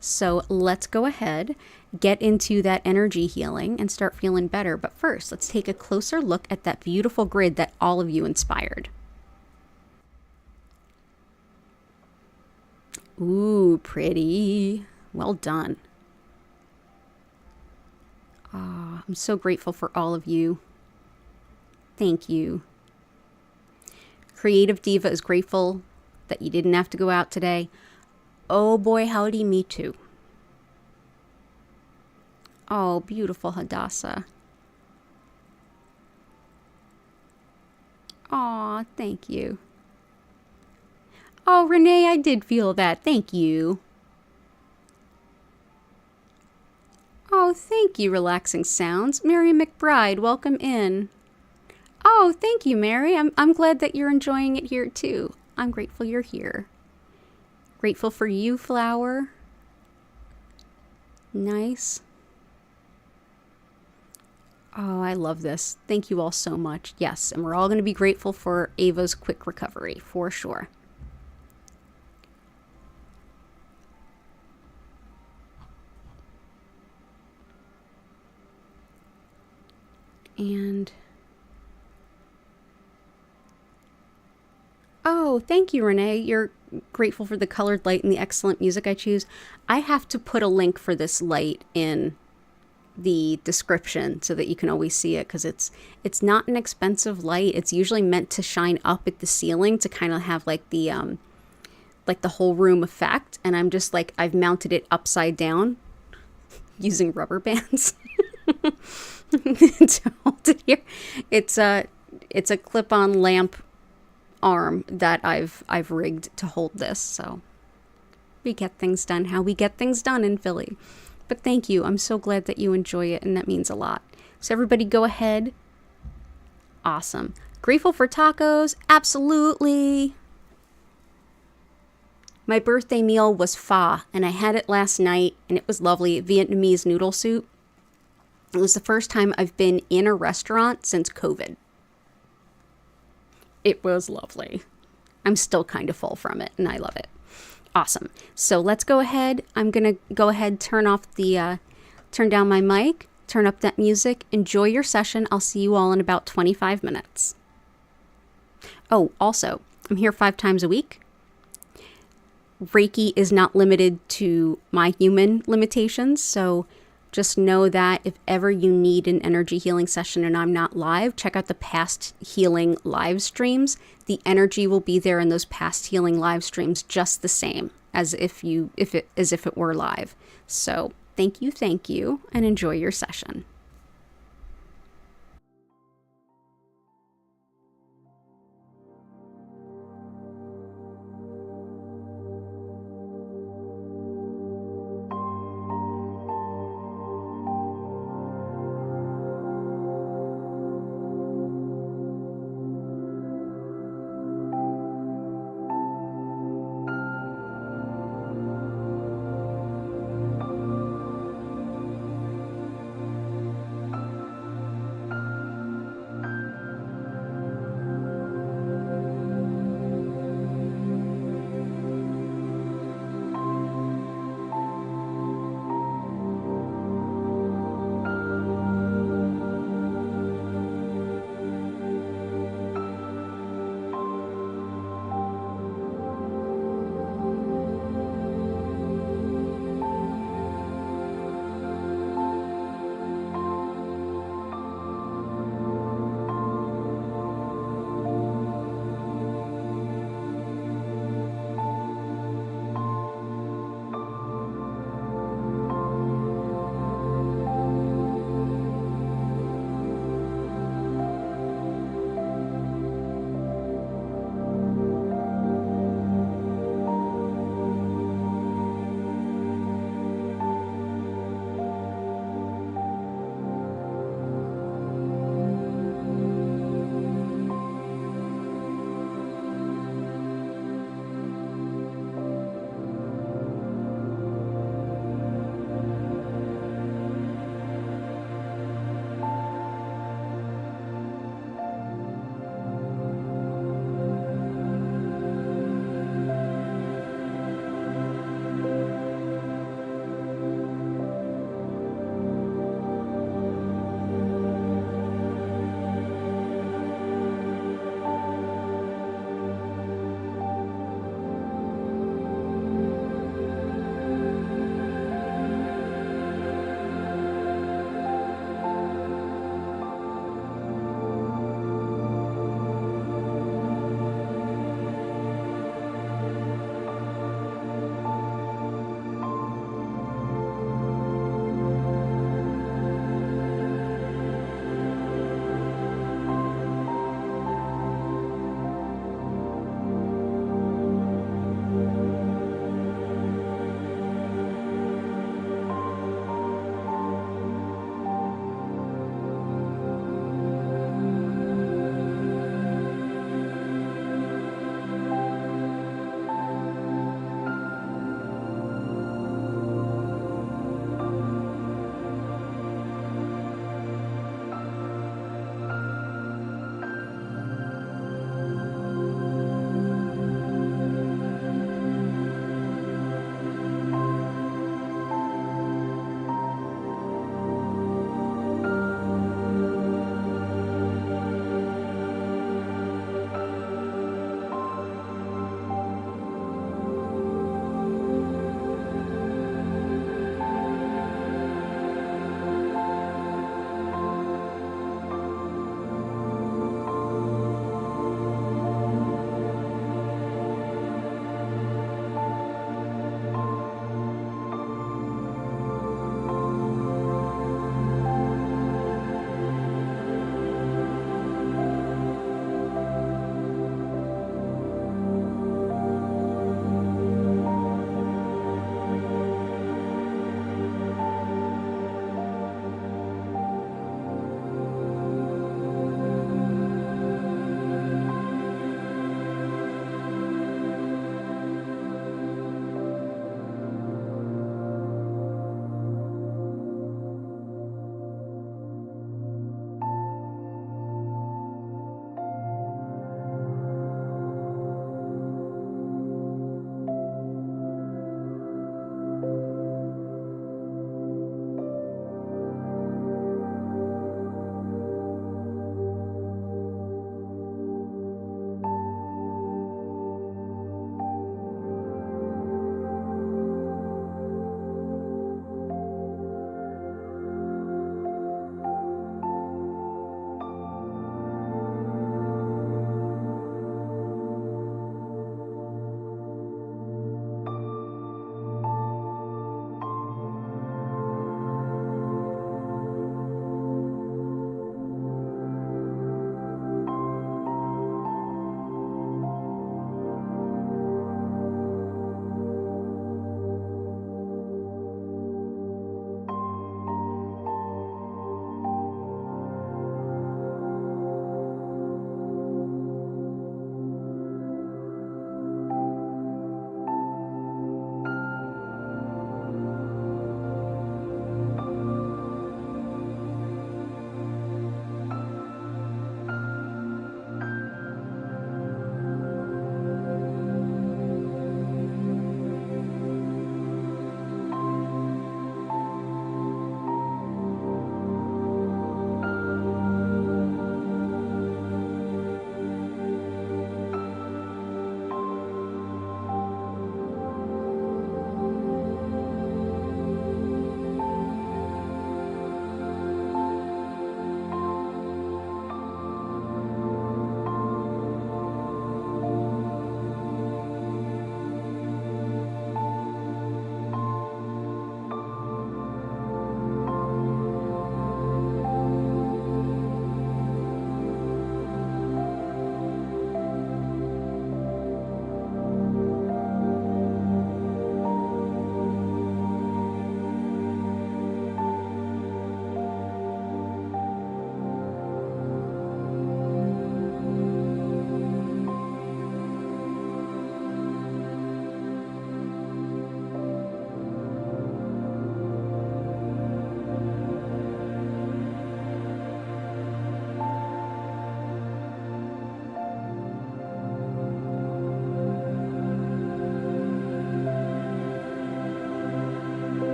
[SPEAKER 1] So let's go ahead, get into that energy healing and start feeling better. But first, let's take a closer look at that beautiful grid that all of you inspired. Ooh, pretty. Well done. Oh, I'm so grateful for all of you. Thank you. Creative Diva is grateful that you didn't have to go out today. Oh boy, howdy, me too. Oh, beautiful Hadassah. Aw, thank you. Oh, Renee, I did feel that. Thank you. Oh, thank you, Relaxing Sounds. Mary McBride, welcome in. Oh, thank you, Mary. I'm glad that you're enjoying it here, too. I'm grateful you're here. Grateful for you, Flower. Nice. Oh, I love this. Thank you all so much. Yes, and we're all going to be grateful for Ava's quick recovery, for sure. And oh, thank you, Renee. You're grateful for the colored light and the excellent music I choose. I have to put a link for this light in the description so that you can always see it, because it's not an expensive light. It's usually meant to shine up at the ceiling to kind of have like the whole room effect. And I'm just like, I've mounted it upside down using rubber bands. to hold it here. It's a clip-on lamp arm that I've rigged to hold this. So we get things done how we get things done in Philly. But thank you. I'm so glad that you enjoy it, and that means a lot. So everybody go ahead. Awesome. Grateful for tacos? Absolutely. My birthday meal was pho, and I had it last night, and it was lovely. Vietnamese noodle soup. It was the first time I've been in a restaurant since COVID. It was lovely. I'm still kind of full from it, and I love it. Awesome. So let's go ahead. I'm going to go ahead, turn down my mic, turn up that music. Enjoy your session. I'll see you all in about 25 minutes. Oh, also, I'm here 5 times a week. Reiki is not limited to my human limitations, so just know that if ever you need an energy healing session and I'm not live, check out the past healing live streams. The energy will be there in those past healing live streams just the same as if it were live. So thank you, and enjoy your session.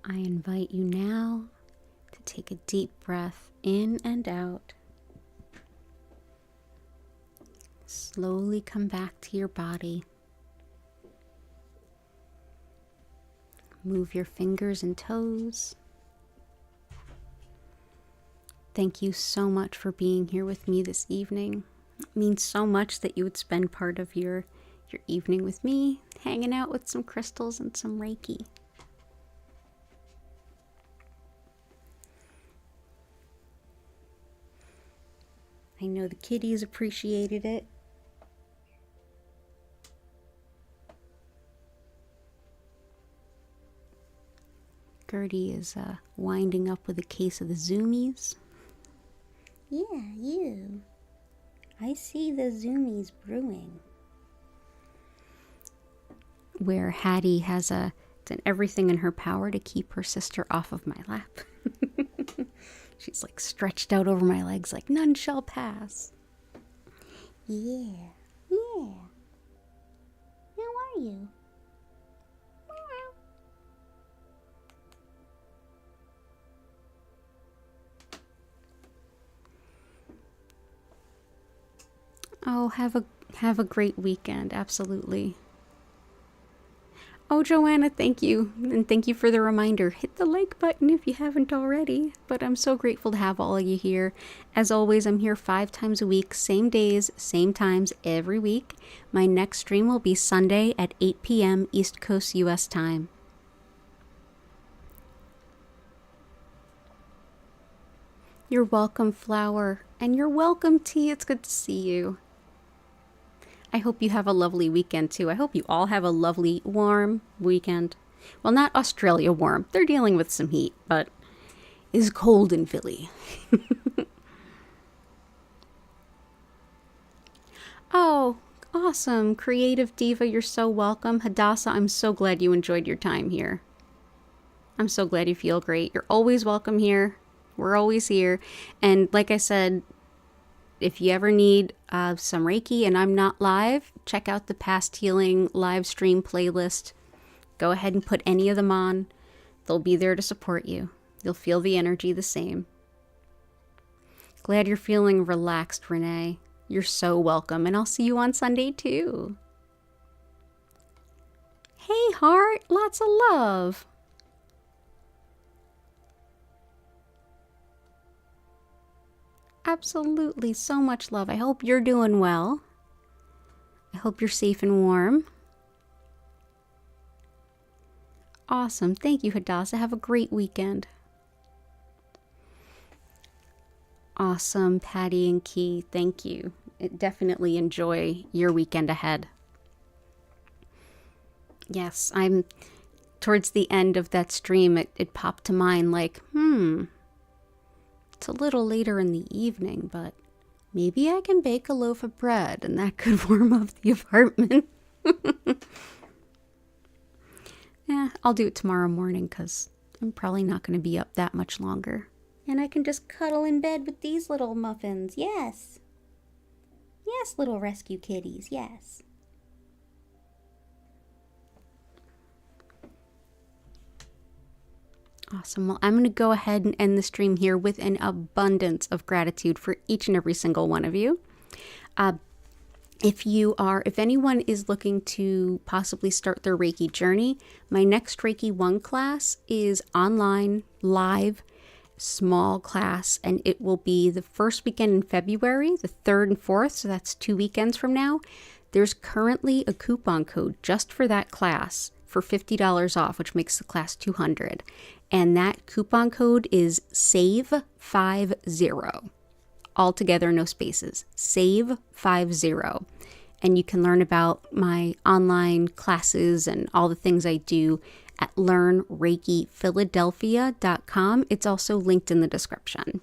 [SPEAKER 1] I invite you now to take a deep breath in and out. Slowly come back to your body. Move your fingers and toes. Thank you so much for being here with me this evening. It means so much that you would spend part of your evening with me, hanging out with some crystals and some Reiki. I know the kitties appreciated it. Gertie is winding up with a case of the Zoomies. Yeah, you. I see the Zoomies brewing. Where Hattie has done everything in her power to keep her sister off of my lap. She's like stretched out over my legs like none shall pass. Yeah. How are you? Oh, have a great weekend, absolutely. Oh, Joanna, thank you. And thank you for the reminder. Hit the like button if you haven't already. But I'm so grateful to have all of you here. As always, I'm here 5 times a week, same days, same times every week. My next stream will be Sunday at 8 p.m. East Coast US time. You're welcome, Flower. And you're welcome, Tea. It's good to see you. I hope you have a lovely weekend too. I hope you all have a lovely, warm weekend. Well, not Australia warm. They're dealing with some heat, but it's cold in Philly. Oh, awesome. Creative Diva, you're so welcome. Hadassah, I'm so glad you enjoyed your time here. I'm so glad you feel great. You're always welcome here. We're always here. And like I said, if you ever need some Reiki and I'm not live, check out the Past Healing live stream playlist. Go ahead and put any of them on. They'll be there to support you. You'll feel the energy the same. Glad you're feeling relaxed, Renee. You're so welcome, and I'll see you on Sunday too. Hey, heart, lots of love. Absolutely, so much love. I hope you're doing well. I hope you're safe and warm. Awesome. Thank you, Hadassah. Have a great weekend. Awesome, Patty and Key. Thank you. Definitely enjoy your weekend ahead. Yes, I'm towards the end of that stream. It popped to mind like, it's a little later in the evening, but maybe I can bake a loaf of bread and that could warm up the apartment. Yeah, I'll do it tomorrow morning because I'm probably not going to be up that much longer. And I can just cuddle in bed with these little muffins. Yes. Yes, little rescue kitties. Yes. Awesome. Well, I'm going to go ahead and end the stream here with an abundance of gratitude for each and every single one of you. If anyone is looking to possibly start their Reiki journey, my next Reiki 1 class is online, live, small class, and it will be the first weekend in February, the 3rd and 4th, so that's 2 weekends from now. There's currently a coupon code just for that class for $50 off, which makes the class $200. And that coupon code is SAVE50. All together, no spaces. SAVE50. And you can learn about my online classes and all the things I do at learnreikiphiladelphia.com. It's also linked in the description.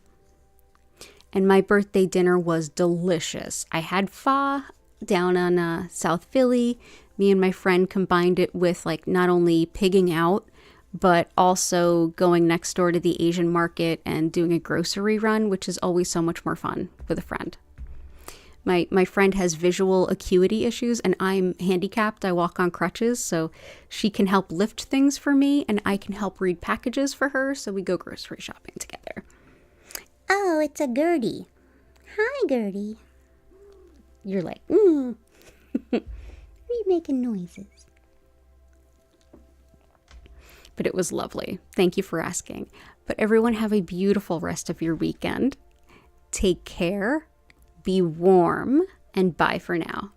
[SPEAKER 1] And my birthday dinner was delicious. I had pho down on South Philly. Me and my friend combined it with like not only pigging out, but also going next door to the Asian market and doing a grocery run, which is always so much more fun with a friend. My friend has visual acuity issues and I'm handicapped. I walk on crutches, so she can help lift things for me and I can help read packages for her, so we go grocery shopping together.
[SPEAKER 2] Oh, it's a Gertie. Hi, Gertie.
[SPEAKER 1] You're like,
[SPEAKER 2] Are you making noises?
[SPEAKER 1] But it was lovely. Thank you for asking. But everyone have a beautiful rest of your weekend. Take care, be warm, and bye for now.